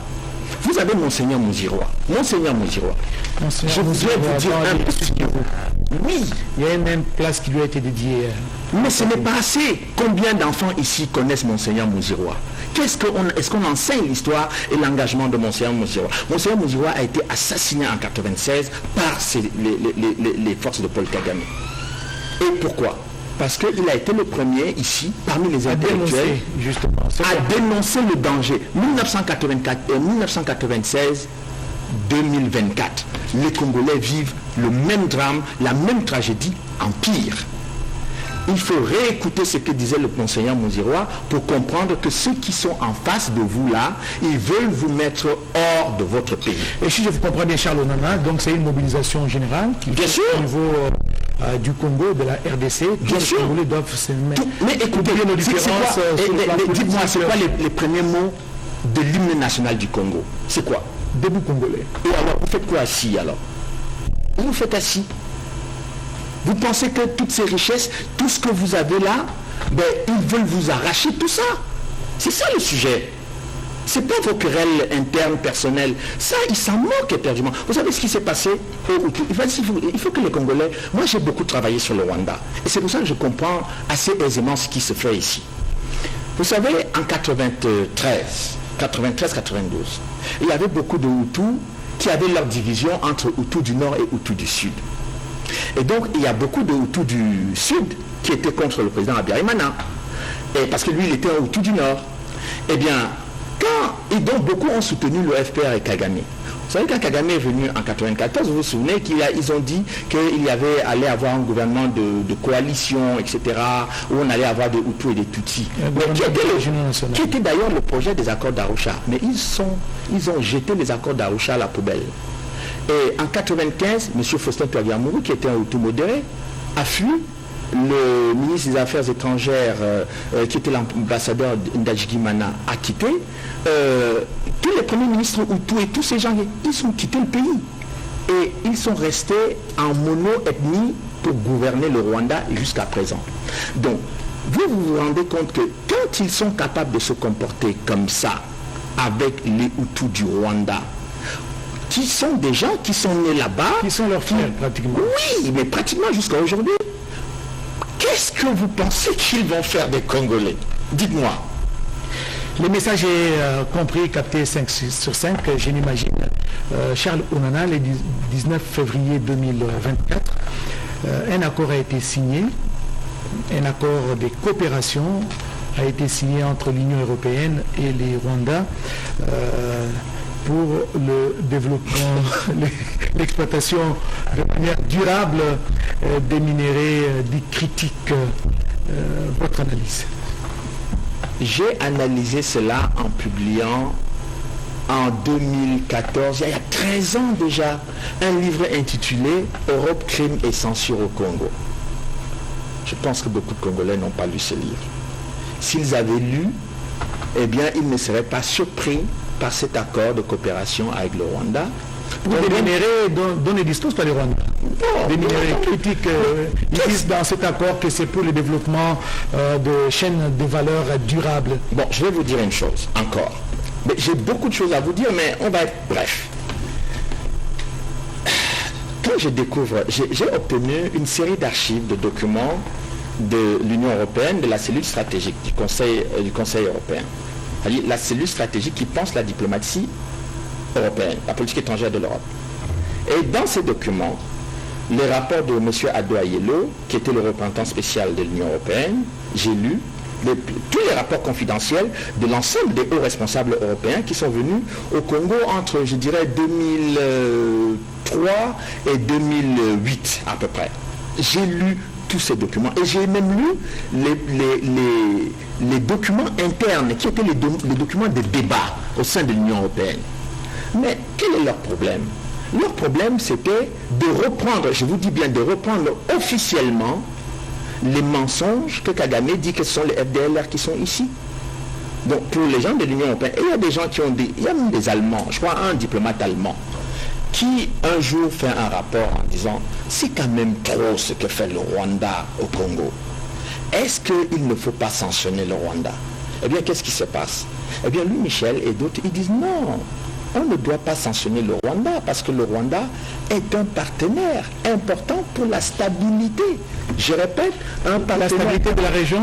Vous avez Monseigneur Mouziroa. Monseigneur Mouziroa. Je voudrais vous dire un peu ce que vous... Oui.
Il y a même place qui lui a été dédiée.
Mais ce n'est pas assez. Combien d'enfants ici connaissent Monseigneur Mouziroa? Est-ce qu'on enseigne l'histoire et l'engagement de Monseigneur Mouziroa? Monseigneur Mouziroa a été assassiné en 1996 par les forces de Paul Kagame. Et pourquoi? Parce qu'il a été le premier ici, parmi les intellectuels, à dénoncer le danger. 1996, 2024, les Congolais vivent le même drame, la même tragédie en pire. Il faut réécouter ce que disait le Monseigneur Mouziroa pour comprendre que ceux qui sont en face de vous là, ils veulent vous mettre hors de votre pays.
Et si je vous comprends bien, Charles Onana, donc c'est une mobilisation générale qui
bien sûr
au niveau du Congo, de la RDC.
Bien sûr.
Les Congolais doivent se mettre.
Mais écoutez, dites-moi, c'est quoi les premiers mots de l'hymne national du Congo? C'est quoi?
Debout Congolais.
Et alors, vous faites quoi assis alors? Vous faites assis. Vous pensez que toutes ces richesses, tout ce que vous avez là, ben, ils veulent vous arracher tout ça. C'est ça le sujet. Ce n'est pas vos querelles internes, personnelles. Ça, ils s'en moquent éperdument. Vous savez ce qui s'est passé il faut que les Congolais... Moi, j'ai beaucoup travaillé sur le Rwanda. Et c'est pour ça que je comprends assez aisément ce qui se fait ici. Vous savez, en 93-92, il y avait beaucoup de Hutus qui avaient leur division entre Hutus du Nord et Hutus du Sud. Et donc, il y a beaucoup de Hutus du Sud qui étaient contre le président Habyarimana. Et parce que lui, il était un Hutu du Nord. Eh bien, et donc beaucoup ont soutenu le FPR et Kagame. Vous savez, quand Kagame est venu en 1994, vous vous souvenez qu'ils ont dit qu'il allait avoir un gouvernement de coalition, etc., où on allait avoir des Hutus et des Tutsis. Qui était d'ailleurs le projet des accords d'Arusha. Mais ils ont jeté les accords d'Arusha à la poubelle. Et en 1995, M. Faustin Twagiramungu, qui était un Hutu modéré, a fui. Le ministre des Affaires étrangères, qui était l'ambassadeur Ndajigimana, a quitté. Tous les premiers ministres Hutus et tous ces gens, ils ont quitté le pays. Et ils sont restés en mono-ethnie pour gouverner le Rwanda jusqu'à présent. Donc, vous rendez compte que quand ils sont capables de se comporter comme ça avec les Hutus du Rwanda, qui sont des gens qui sont nés là-bas,
qui sont leurs frères pratiquement.
Oui, mais pratiquement jusqu'à aujourd'hui. Qu'est-ce que vous pensez qu'ils vont faire des Congolais? Dites-moi.
Le message est compris, capté 5 sur 5, je m'imagine. Charles Onana, le 19 février 2024, un accord a été signé, un accord de coopération a été signé entre l'Union européenne et les Rwandais pour le développement, l'exploitation de manière durable des minéraux dits critiques. Votre analyse?
J'ai analysé cela en publiant en 2014, il y a 13 ans déjà, un livre intitulé « Europe, crime et censure au Congo ». Je pense que beaucoup de Congolais n'ont pas lu ce livre. S'ils avaient lu, eh bien, ils ne seraient pas surpris par cet accord de coopération avec le Rwanda.
Pour des minéraux dont ne disposent pas les Rwandais. Des minéraux critiques, ils disent dans cet accord que c'est pour le développement de chaînes de valeur durables.
Bon, je vais vous dire une chose, encore. Mais j'ai beaucoup de choses à vous dire, mais on va être bref. Quand je découvre, j'ai obtenu une série d'archives, de documents de l'Union européenne, de la cellule stratégique du Conseil européen. La cellule stratégique qui pense la diplomatie européenne, la politique étrangère de l'Europe. Et dans ces documents, les rapports de M. Ado Ayelo, qui était le représentant spécial de l'Union européenne, j'ai lu tous les rapports confidentiels de l'ensemble des hauts responsables européens qui sont venus au Congo entre, je dirais, 2003 et 2008 à peu près. J'ai lu tous ces documents et j'ai même lu les documents internes qui étaient les documents de débat au sein de l'Union européenne. Mais quel est leur problème? Leur problème, c'était de reprendre, je vous dis bien, de reprendre officiellement les mensonges que Kagame dit que ce sont les FDLR qui sont ici. Donc pour les gens de l'Union européenne, il y a des gens qui ont dit, il y a même des Allemands, je crois un diplomate allemand, qui un jour fait un rapport en disant c'est quand même trop ce que fait le Rwanda au Congo. Est-ce qu'il ne faut pas sanctionner le Rwanda? Eh bien, qu'est-ce qui se passe? Eh bien, lui, Michel et d'autres, ils disent non, on ne doit pas sanctionner le Rwanda parce que le Rwanda est un partenaire important pour la stabilité. Je répète, un partenaire...
La stabilité de la région?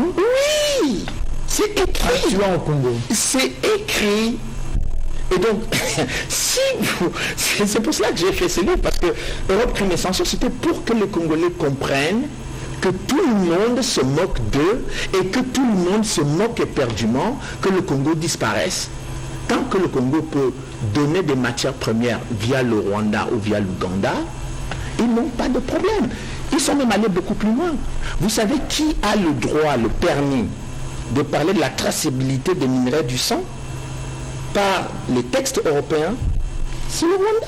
Oui, c'est écrit.
Actuellement au Congo.
C'est écrit. Et donc, c'est pour cela que j'ai fait ce livre, parce que Europe Crime et Censure, c'était pour que les Congolais comprennent que tout le monde se moque d'eux et que tout le monde se moque éperdument que le Congo disparaisse. Tant que le Congo peut donner des matières premières via le Rwanda ou via l'Ouganda, ils n'ont pas de problème. Ils sont même allés beaucoup plus loin. Vous savez qui a le droit, le permis de parler de la traçabilité des minerais du sang par les textes européens? C'est le Rwanda.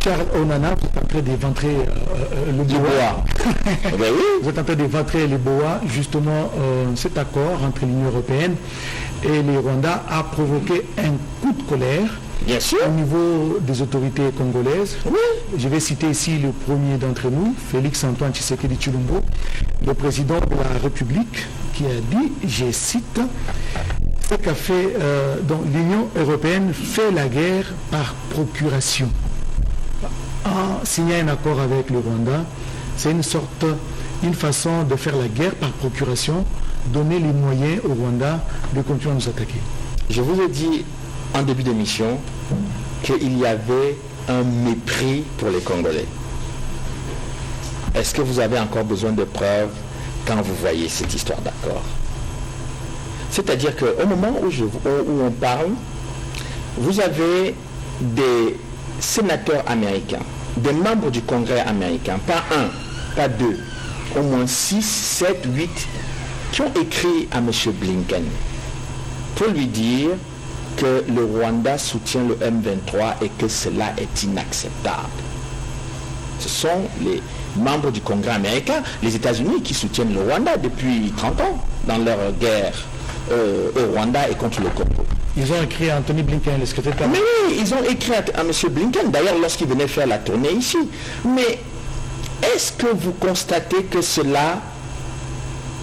Charles Onana, vous êtes en train d'éventrer le boa.
Ben oui.
Vous êtes en train d'éventrer les boa. Justement, cet accord entre l'Union européenne et les Rwandais a provoqué un coup de colère.
Bien sûr.
Au niveau des autorités congolaises.
Oui.
Je vais citer ici le premier d'entre nous, Félix Antoine Tshisekedi Tshilombo, le président de la République, qui a dit, je cite, ce qu'a fait donc l'Union européenne fait la guerre par procuration. En signant un accord avec le Rwanda, c'est une façon de faire la guerre par procuration, donner les moyens au Rwanda de continuer à nous attaquer.
Je vous ai dit en début d'émission qu'il y avait un mépris pour les Congolais. Est-ce que vous avez encore besoin de preuves quand vous voyez cette histoire d'accord? C'est-à-dire qu'au moment où on parle, vous avez des sénateurs américains, des membres du Congrès américain, pas un, pas deux, au moins 6, 7, 8, qui ont écrit à M. Blinken pour lui dire que le Rwanda soutient le M23 et que cela est inacceptable. Ce sont les membres du Congrès américain, les États-Unis, qui soutiennent le Rwanda depuis 30 ans dans leur guerre au Rwanda et contre le Congo.
Ils ont écrit à Anthony Blinken, le secrétaire.
Mais oui, ils ont écrit à M. Blinken, d'ailleurs lorsqu'il venait faire la tournée ici. Mais est-ce que vous constatez que cela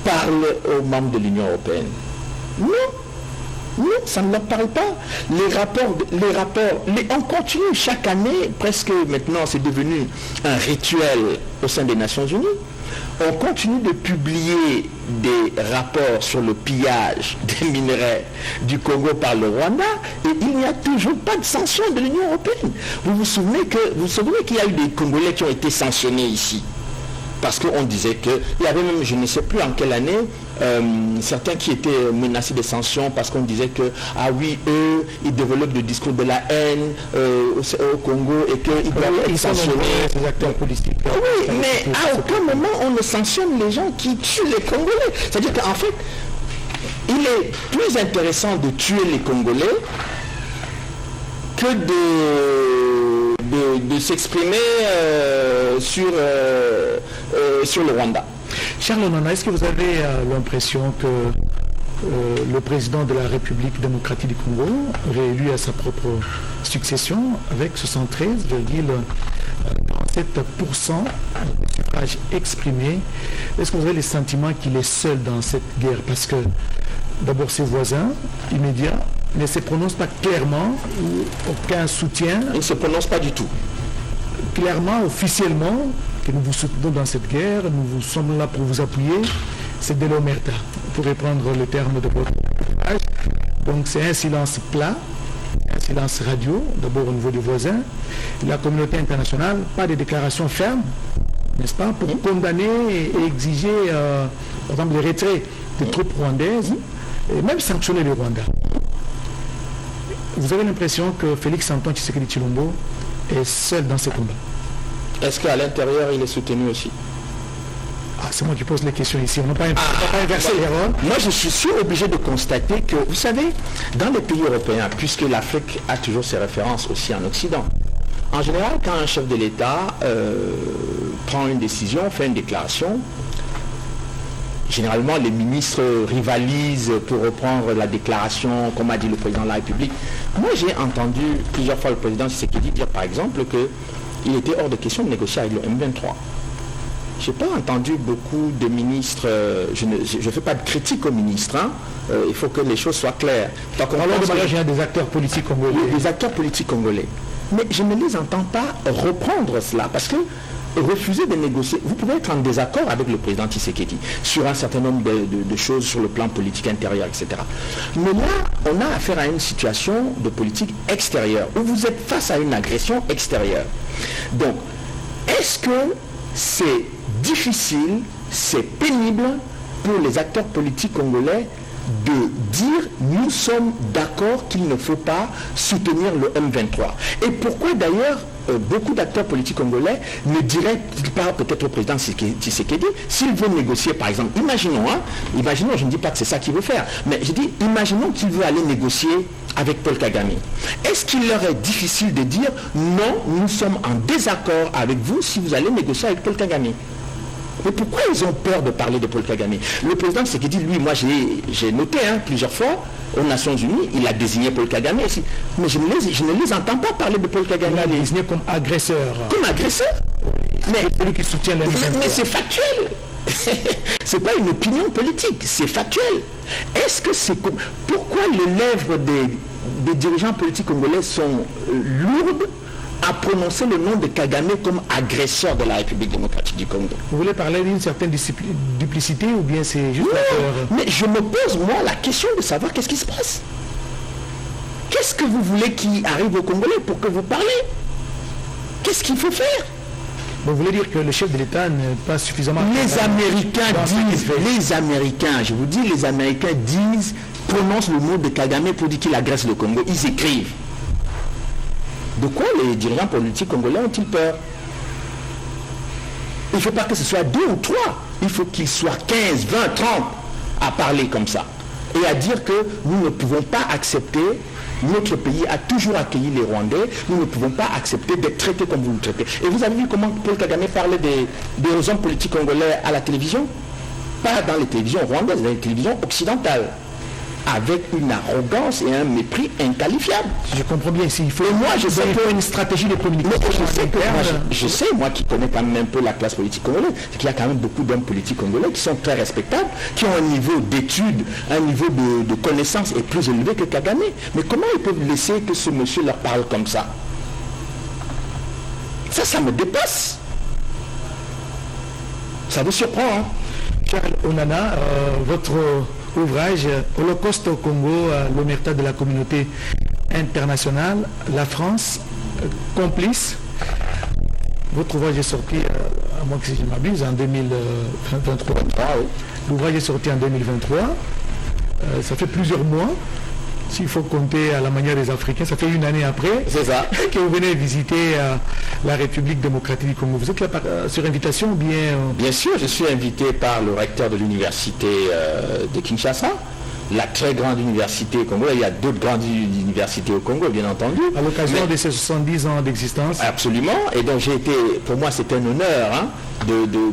parle aux membres de l'Union européenne? Non. Non, ça ne leur parle pas. On continue chaque année, presque maintenant c'est devenu un rituel au sein des Nations Unies. On continue de publier des rapports sur le pillage des minerais du Congo par le Rwanda et il n'y a toujours pas de sanctions de l'Union européenne. Vous vous souvenez qu'il y a eu des Congolais qui ont été sanctionnés ici? Parce qu'on disait qu'il y avait même, je ne sais plus en quelle année, certains qui étaient menacés de sanctions parce qu'on disait que, ah oui, eux, ils développent le discours de la haine au Congo et qu'ils doivent être sanctionnés.
Ces acteurs politiques.
Oui, mais à aucun moment on ne sanctionne les gens qui tuent les Congolais. C'est-à-dire qu'en fait, il est plus intéressant de tuer les Congolais que de s'exprimer sur le Rwanda.
Charles Onana, est-ce que vous avez l'impression que le président de la République démocratique du Congo, réélu à sa propre succession avec 73,7% de suffrage exprimé, est-ce que vous avez le sentiment qu'il est seul dans cette guerre? Parce que d'abord ses voisins immédiats ne se prononcent pas clairement, ou aucun soutien.
Ils ne se prononcent pas du tout.
Clairement, officiellement, que nous vous soutenons dans cette guerre, nous sommes là pour vous appuyer, c'est de l'omerta, pour reprendre le terme de votre page. Donc c'est un silence plat, un silence radio, d'abord au niveau des voisins. La communauté internationale, pas de déclaration ferme, n'est-ce pas, pour condamner et exiger, par exemple, le retrait des troupes rwandaises, et même sanctionner le Rwanda. Vous avez l'impression que Félix Antoine Tshisekedi Tshilombo est seul dans ce combat?
Est-ce qu'à l'intérieur, il est soutenu aussi?
Ah, c'est moi qui pose les questions ici. On n'a pas inversé les rôles.
Moi, je suis obligé de constater que, vous savez, dans les pays européens, puisque l'Afrique a toujours ses références aussi en Occident, en général, quand un chef de l'État prend une décision, fait une déclaration, généralement, les ministres rivalisent pour reprendre la déclaration, comme a dit le président de la République. Moi, j'ai entendu plusieurs fois le président Tshisekedi dire, par exemple, qu'il était hors de question de négocier avec le M23. Je n'ai pas entendu beaucoup de ministres, je ne fais pas de critique aux ministres, hein. Il faut que les choses soient claires.
Alors, de manière générale, des acteurs politiques congolais.
Des acteurs politiques congolais. Mais je ne les entends pas reprendre cela, parce que refuser de négocier, vous pouvez être en désaccord avec le président Tshisekedi sur un certain nombre de choses sur le plan politique intérieur, etc. Mais là, on a affaire à une situation de politique extérieure, où vous êtes face à une agression extérieure. Donc, est-ce que c'est difficile, c'est pénible pour les acteurs politiques congolais de dire nous sommes d'accord qu'il ne faut pas soutenir le M23? Et pourquoi d'ailleurs beaucoup d'acteurs politiques congolais ne diraient-ils pas peut-être au président Tshisekedi, s'il veut négocier par exemple, imaginons, je ne dis pas que c'est ça qu'il veut faire, mais je dis imaginons qu'il veut aller négocier avec Paul Kagame. Est-ce qu'il leur est difficile de dire non, nous sommes en désaccord avec vous si vous allez négocier avec Paul Kagame? Mais pourquoi ils ont peur de parler de Paul Kagame? Le président Tshisekedi, lui, moi j'ai noté plusieurs fois aux Nations Unies, il a désigné Paul Kagame ici. Mais je ne les entends pas parler de Paul Kagame.
Il a désigné comme agresseur.
Comme agresseur?
Mais celui qui soutient les
mais c'est factuel. C'est pas une opinion politique, c'est factuel. Est-ce que c'est comme... Pourquoi les lèvres des dirigeants politiques congolais sont lourdes à prononcer le nom de Kagame comme agresseur de la République démocratique du Congo?
Vous voulez parler d'une certaine duplicité ou bien c'est juste la peur?
Mais je me pose moi la question de savoir qu'est-ce qui se passe. Qu'est-ce que vous voulez qui arrive aux Congolais pour que vous parlez? Qu'est-ce qu'il faut faire?
Vous voulez dire que le chef de l'État n'est pas suffisamment...
Les Américains, je vous dis, les Américains disent, prononcent le mot de Kagame pour dire qu'il agresse le Congo. Ils écrivent. De quoi les dirigeants politiques congolais ont-ils peur? Il ne faut pas que ce soit 2 ou 3. Il faut qu'ils soient 15, 20, 30 à parler comme ça. Et à dire que nous ne pouvons pas accepter, notre pays a toujours accueilli les Rwandais, nous ne pouvons pas accepter d'être traités comme vous le traitez. Et vous avez vu comment Paul Kagame parlait des hommes politiques congolais à la télévision? Pas dans les télévisions rwandaises, dans les télévisions occidentales. Avec une arrogance et un mépris inqualifiable.
Je comprends bien. S'il faut
je sais
une stratégie de communication.
Je sais, moi qui connais quand même un peu la classe politique congolaise, qu'il y a quand même beaucoup d'hommes politiques congolais qui sont très respectables, qui ont un niveau d'études, un niveau de connaissance est plus élevé que Kagame. Mais comment ils peuvent laisser que ce monsieur leur parle comme ça? Ça me dépasse. Ça vous surprend, hein?
Charles Onana, votre ouvrage Holocauste au Congo, l'omerta de la communauté internationale, la France complice. Votre ouvrage est sorti, à moins que si je m'abuse, en 2023. L'ouvrage est sorti en 2023. Ça fait plusieurs mois. S'il faut compter à la manière des Africains, ça fait une année après que vous venez visiter la République démocratique du Congo. Vous êtes là sur invitation ou bien...
Bien sûr, je suis invité par le recteur de l'université de Kinshasa, la très grande université au Congo. Il y a d'autres grandes universités au Congo, bien entendu.
À l'occasion de ces 70 ans d'existence.
Absolument. Et donc pour moi c'est un honneur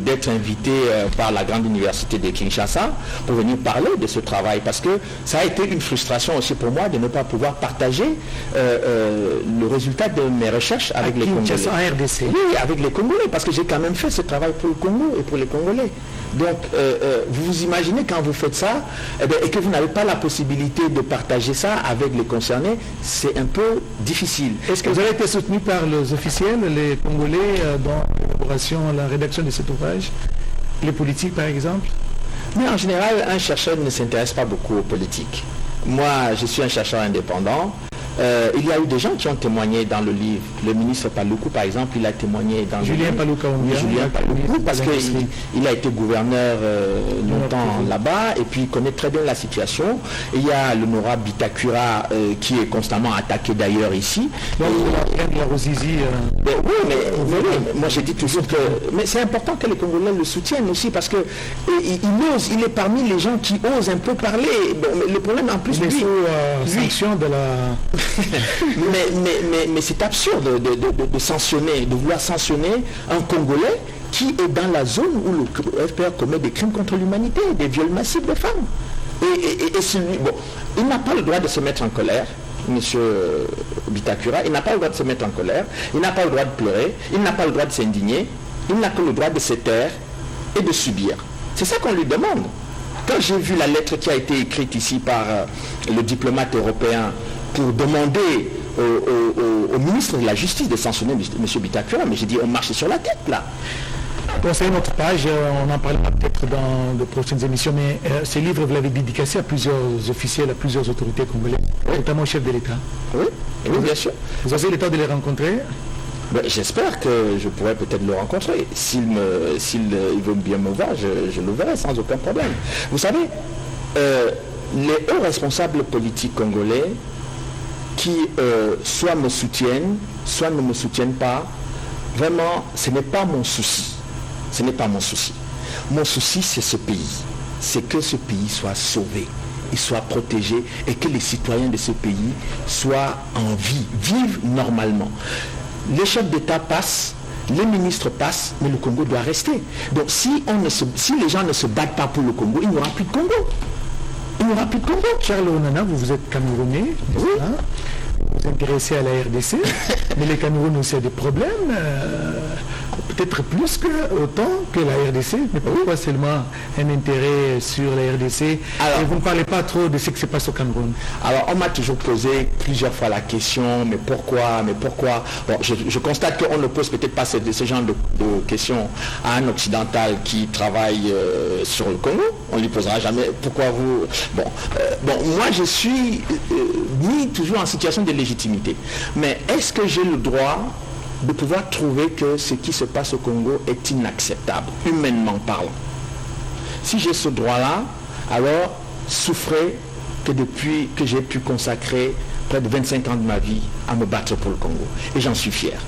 d'être invité par la grande université de Kinshasa pour venir parler de ce travail, parce que ça a été une frustration aussi pour moi de ne pas pouvoir partager le résultat de mes recherches avec les Congolais.
RDC.
Oui, avec les Congolais, parce que j'ai quand même fait ce travail pour le Congo et pour les Congolais. Donc vous vous imaginez quand vous faites ça et que vous n'avez pas la possibilité de partager ça avec les concernés, c'est un peu difficile.
Est-ce que vous avez été soutenu par les officiels, les Congolais, dans l'élaboration, la rédaction de cet ouvrage, les politiques par exemple?
Mais en général, un chercheur ne s'intéresse pas beaucoup aux politiques. Moi, je suis un chercheur indépendant. Il y a eu des gens qui ont témoigné dans le livre. Le ministre Paluku, par exemple, il a témoigné dans
Julien Paluku,
parce qu'il a été gouverneur longtemps là-bas et puis il connaît très bien la situation. Il y a l'honorable Bitakura qui est constamment attaqué d'ailleurs ici.
Donc, la Rosizi.
Oui, moi j'ai dit toujours que... Mais c'est important que les Congolais le soutiennent aussi, parce que il est parmi les gens qui osent un peu parler. Bon, mais le problème en plus...
sanction de la...
mais c'est absurde de sanctionner, de vouloir sanctionner un Congolais qui est dans la zone où le FPR commet des crimes contre l'humanité, des viols massifs de femmes. Et celui, bon, il n'a pas le droit de se mettre en colère, M. Bitakura, il n'a pas le droit de se mettre en colère, il n'a pas le droit de pleurer, il n'a pas le droit de s'indigner, il n'a que le droit de se taire et de subir. C'est ça qu'on lui demande. Quand j'ai vu la lettre qui a été écrite ici par le diplomate européen pour demander au ministre de la Justice de sanctionner M. Bitakura, mais j'ai dit on marche sur la tête là.
Bon, c'est une autre page, on en parlera peut-être dans de prochaines émissions, mais ce livre, vous l'avez dédicacé à plusieurs officiels, à plusieurs autorités congolaises, notamment au chef de l'État.
Oui, oui, bien sûr.
Vous avez le temps de les rencontrer?
Ben, j'espère que je pourrais peut-être le rencontrer. S'il veut bien me voir, je le verrai sans aucun problème. Vous savez, les hauts responsables politiques congolais qui soit me soutiennent, soit ne me soutiennent pas, vraiment, ce n'est pas mon souci. Ce n'est pas mon souci. Mon souci, c'est ce pays. C'est que ce pays soit sauvé, il soit protégé et que les citoyens de ce pays soient en vie, vivent normalement. Les chefs d'État passent, les ministres passent, mais le Congo doit rester. Donc si les gens ne se battent pas pour le Congo, il n'y aura plus de Congo. Il n'y aura plus de Congo.
Charles Onana, vous êtes Camerounais, oui. Vous vous intéressez à la RDC, mais les Camerounais aussi ont des problèmes, peut-être plus que autant que la RDC, mais pourquoi seulement un intérêt sur la RDC? Alors, et vous ne parlez pas trop de ce qui se passe au Cameroun.
Alors on m'a toujours posé plusieurs fois la question, mais pourquoi bon, je constate qu'on ne pose peut-être pas ce genre de questions à un occidental qui travaille sur le Congo. On ne lui posera jamais pourquoi vous... Bon, moi je suis mis toujours en situation de légitimité. Mais est-ce que j'ai le droit de pouvoir trouver que ce qui se passe au Congo est inacceptable, humainement parlant? Si j'ai ce droit-là, alors souffrez que depuis que j'ai pu consacrer près de 25 ans de ma vie à me battre pour le Congo. Et j'en suis fier.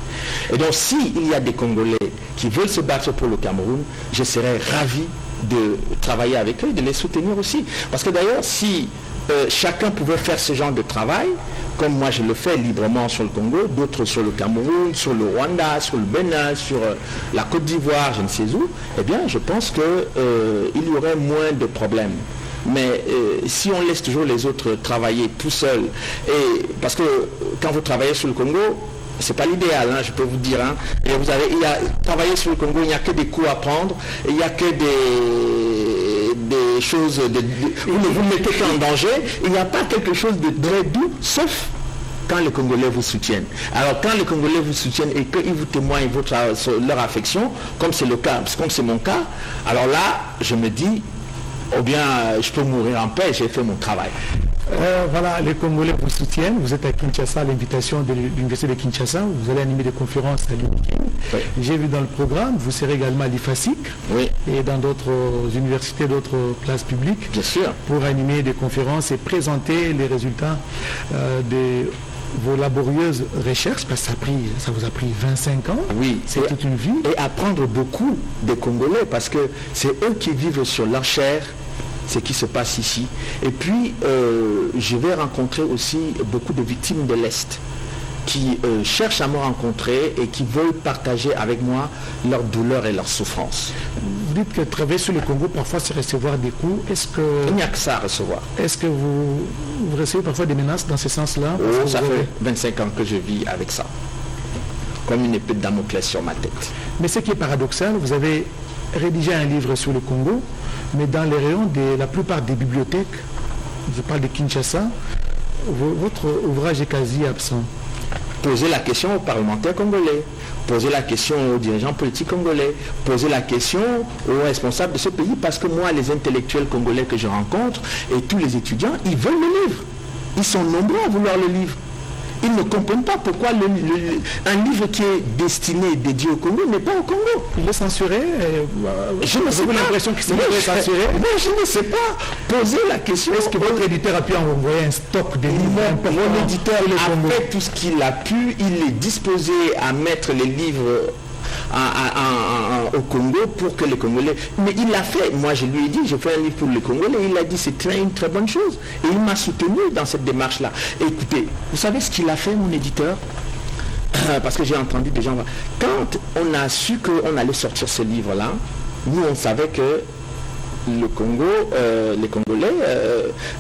Et donc s'il y a des Congolais qui veulent se battre pour le Cameroun, je serais ravi de travailler avec eux et de les soutenir aussi. Parce que d'ailleurs, si chacun pouvait faire ce genre de travail, comme moi je le fais librement sur le Congo, d'autres sur le Cameroun, sur le Rwanda, sur le Bénin, sur la Côte d'Ivoire, je ne sais où, eh bien je pense qu'il y aurait moins de problèmes. Mais si on laisse toujours les autres travailler tout seuls, et parce que quand vous travaillez sur le Congo, c'est pas l'idéal, je peux vous dire. Et travailler sur le Congo, il n'y a que des coups à prendre, il n'y a que des choses, vous ne vous mettez qu'en danger, il n'y a pas quelque chose de très doux, sauf quand les Congolais vous soutiennent. Alors quand les Congolais vous soutiennent et qu'ils vous témoignent leur affection, comme c'est le cas, comme c'est mon cas, alors là, je me dis, ou bien je peux mourir en paix, j'ai fait mon travail.
Voilà, les Congolais vous soutiennent. Vous êtes à Kinshasa à l'invitation de l'Université de Kinshasa. Vous allez animer des conférences à l'UNIKIN. Oui. J'ai vu dans le programme, vous serez également à l'IFASIC et dans d'autres universités, d'autres places publiques.
Bien sûr.
Pour animer des conférences et présenter les résultats de vos laborieuses recherches, parce que ça vous a pris 25 ans.
Oui.
C'est toute une vie.
Et apprendre beaucoup des Congolais, parce que c'est eux qui vivent sur leur chair ce qui se passe ici. Et puis, je vais rencontrer aussi beaucoup de victimes de l'Est qui cherchent à me rencontrer et qui veulent partager avec moi leur douleur et leur souffrance.
Vous dites que travailler sur le Congo, parfois, c'est recevoir des coups.
Il n'y a que ça à recevoir.
Est-ce que vous recevez parfois des menaces dans ce sens-là?
Ça fait 25 ans que je vis avec ça, comme une épée de Damoclès sur ma tête.
Mais ce qui est paradoxal, vous avez rédigé un livre sur le Congo, mais dans les rayons de la plupart des bibliothèques, je parle de Kinshasa, votre ouvrage est quasi absent.
Posez la question aux parlementaires congolais, posez la question aux dirigeants politiques congolais, posez la question aux responsables de ce pays, parce que moi, les intellectuels congolais que je rencontre et tous les étudiants, ils veulent le livre. Ils sont nombreux à vouloir le livre. Ils ne comprennent pas pourquoi un livre qui est destiné, dédié au Congo, n'est pas au Congo.
Il est censuré.
Je ne sais pas.
L'impression qu'il est censuré.
Mais je ne sais pas. Posez la question.
Est-ce que votre éditeur a pu envoyer un stock de livres?
Mon éditeur a fait tout ce qu'il a pu. Il est disposé à mettre les livres au Congo pour que les Congolais... Mais il l'a fait. Moi, je lui ai dit, je fais un livre pour les Congolais. Il a dit, c'est une très bonne chose. Et il m'a soutenu dans cette démarche-là. Écoutez, vous savez ce qu'il a fait, mon éditeur? parce que j'ai entendu des gens, quand on a su qu'on allait sortir ce livre-là, nous on savait que le Congo, les Congolais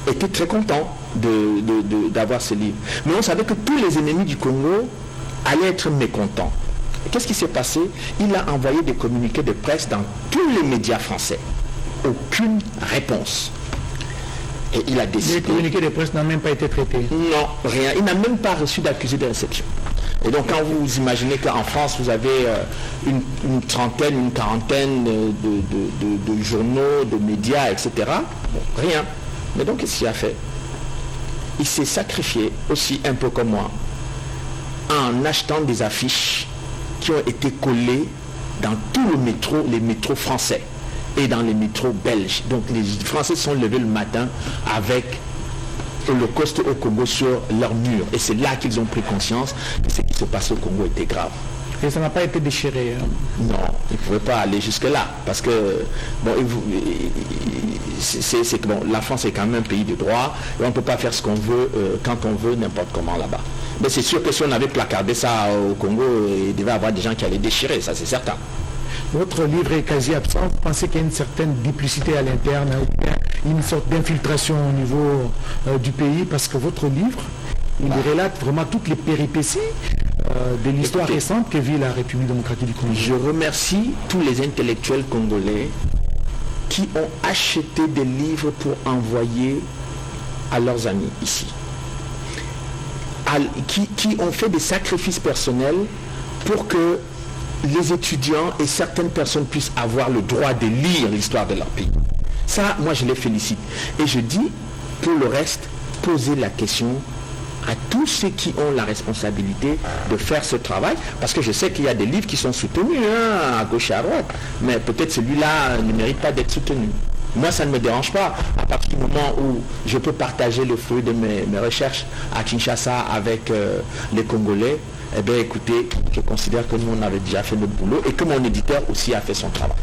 étaient très contents d'avoir ce livre. Mais on savait que tous les ennemis du Congo allaient être mécontents. Qu'est-ce qui s'est passé? Il a envoyé des communiqués de presse dans tous les médias français. Aucune réponse. Et il a décidé...
Les communiqués de presse n'ont même pas été traités.
Non, rien. Il n'a même pas reçu d'accusé de réception. Et donc quand vous imaginez qu'en France, vous avez une trentaine, une quarantaine de journaux, de médias, etc., bon, rien. Mais donc qu'est-ce qu'il a fait? Il s'est sacrifié aussi, un peu comme moi, en achetant des affiches qui ont été collées dans tout le métro, les métros français et dans les métros belges. Donc les Français sont levés le matin avec Holocauste au Congo sur leur mur. Et c'est là qu'ils ont pris conscience que ce qui se passait au Congo était grave.
Et ça n'a pas été déchiré.
Non, ils ne pouvaient pas aller jusque-là. Parce que bon, la France est quand même un pays de droit. Et on ne peut pas faire ce qu'on veut quand on veut, n'importe comment là-bas. Mais c'est sûr que si on avait placardé ça au Congo, il devait y avoir des gens qui allaient déchirer, ça c'est certain.
Votre livre est quasi absent. Vous pensez qu'il y a une certaine duplicité à l'interne, une sorte d'infiltration au niveau du pays, parce que votre livre, il relate vraiment toutes les péripéties de l'histoire récente que vit la République démocratique du Congo.
Je remercie tous les intellectuels congolais qui ont acheté des livres pour envoyer à leurs amis ici. Qui ont fait des sacrifices personnels pour que les étudiants et certaines personnes puissent avoir le droit de lire l'histoire de leur pays. Ça, moi, je les félicite. Et je dis, pour le reste, posez la question à tous ceux qui ont la responsabilité de faire ce travail, parce que je sais qu'il y a des livres qui sont soutenus, à gauche et à droite, mais peut-être celui-là ne mérite pas d'être soutenu. Moi, ça ne me dérange pas, à partir du moment où je peux partager le fruit de mes recherches à Kinshasa avec les Congolais. Eh bien, écoutez, je considère que nous, on avait déjà fait notre boulot et que mon éditeur aussi a fait son travail.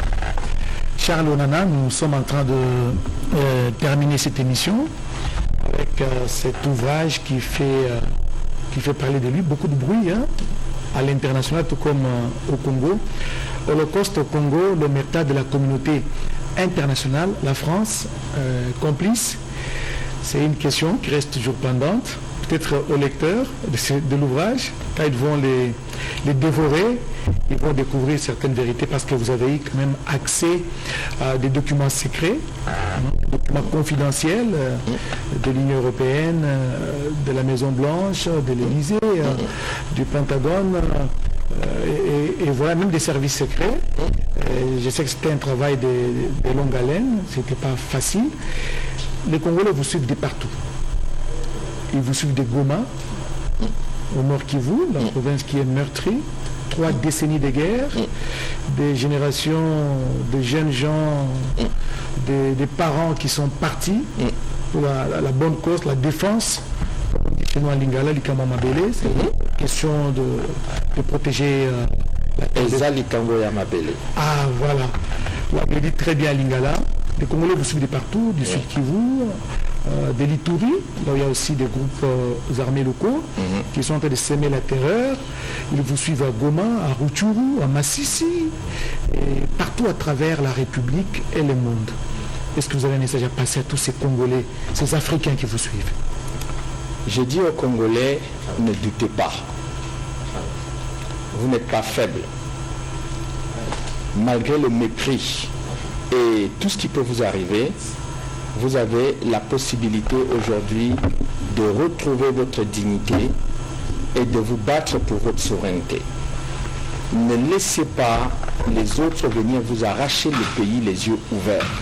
Charles Onana, nous sommes en train de terminer cette émission avec cet ouvrage qui fait parler de lui, beaucoup de bruit à l'international, tout comme au Congo. Holocauste au Congo, l'omerta de la communauté internationale, la France, complice. C'est une question qui reste toujours pendante. Peut-être aux lecteurs de l'ouvrage, quand ils vont les dévorer, ils vont découvrir certaines vérités parce que vous avez eu quand même accès à des documents secrets, des documents confidentiels de l'Union européenne, de la Maison Blanche, de l'Élysée, du Pentagone, et voilà, même des services secrets. Je sais que c'était un travail de longue haleine, c'était pas facile. Les Congolais vous suivent de partout. Ils vous suivent de Goma, au Nord Kivu, la province qui est meurtrie, 3 décennies de guerre, des générations de jeunes gens, des parents qui sont partis pour la bonne cause, la défense. Chez nous à Lingala, Likama Mabele, c'est une question de protéger la
terre.
Ah voilà, vous le dites très bien à Lingala. Les Congolais vous suivent de partout, du Sud Kivu, de l'Ituri, là où il y a aussi des groupes armés locaux qui sont en train de semer la terreur. Ils vous suivent à Goma, à Rutshuru, à Massissi, et partout à travers la République et le monde. Est-ce que vous avez un message à passer à tous ces Congolais, ces Africains qui vous suivent?
Je dis aux Congolais, ne doutez pas. Vous n'êtes pas faibles. Malgré le mépris et tout ce qui peut vous arriver, vous avez la possibilité aujourd'hui de retrouver votre dignité et de vous battre pour votre souveraineté. Ne laissez pas les autres venir vous arracher le pays les yeux ouverts.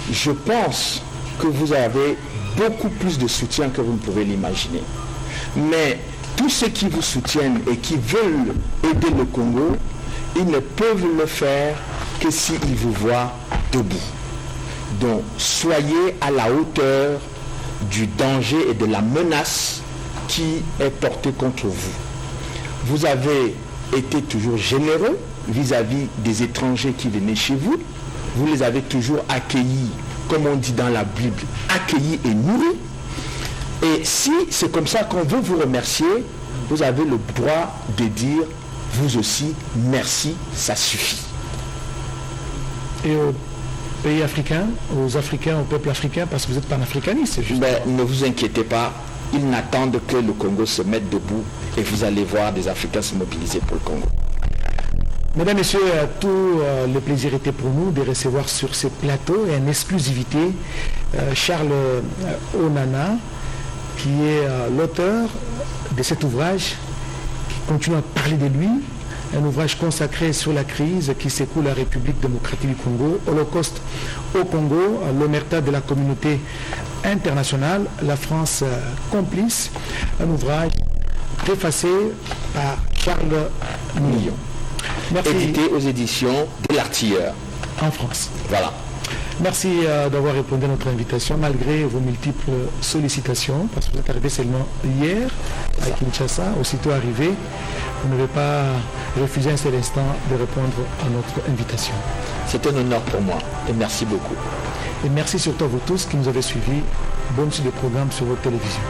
Je pense que vous avez beaucoup plus de soutien que vous ne pouvez l'imaginer. Mais tous ceux qui vous soutiennent et qui veulent aider le Congo, ils ne peuvent le faire que s'ils vous voient debout. Donc, soyez à la hauteur du danger et de la menace qui est portée contre vous. Vous avez été toujours généreux vis-à-vis des étrangers qui venaient chez vous. Vous les avez toujours accueillis, comme on dit dans la Bible, accueillis et nourris. Et si c'est comme ça qu'on veut vous remercier, vous avez le droit de dire, vous aussi, merci, ça suffit.
Et aux pays africains, aux Africains, au peuple africain, parce que vous êtes panafricaniste, justement.
Ne vous inquiétez pas, ils n'attendent que le Congo se mette debout et vous allez voir des Africains se mobiliser pour le Congo.
Mesdames, Messieurs, tout le plaisir était pour nous de recevoir sur ce plateau et en exclusivité Charles Onana, qui est l'auteur de cet ouvrage qui continue à parler de lui, un ouvrage consacré sur la crise qui secoue la République démocratique du Congo, Holocauste au Congo, l'omerta de la communauté internationale, la France complice, un ouvrage préfacé par Charles Millon. Merci.
Édité aux éditions de l'Artilleur.
En France.
Voilà.
Merci d'avoir répondu à notre invitation malgré vos multiples sollicitations, parce que vous êtes arrivé seulement hier à Kinshasa. Aussitôt arrivé, vous n'avez pas refusé un seul instant de répondre à notre invitation.
C'est un honneur pour moi et merci beaucoup.
Et merci surtout à vous tous qui nous avez suivis. Bonne suite de programme sur votre télévision.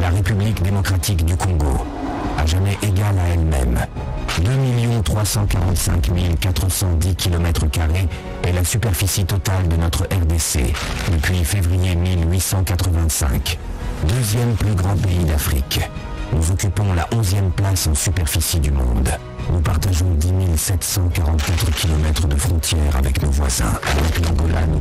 La République démocratique du Congo, à jamais égale à elle-même. 2 345 410 km² est la superficie totale de notre RDC depuis février 1885. Deuxième plus grand pays d'Afrique. Nous occupons la 11e place en superficie du monde. Nous partageons 10 744 km de frontières avec nos voisins. Avec l'Angola, nous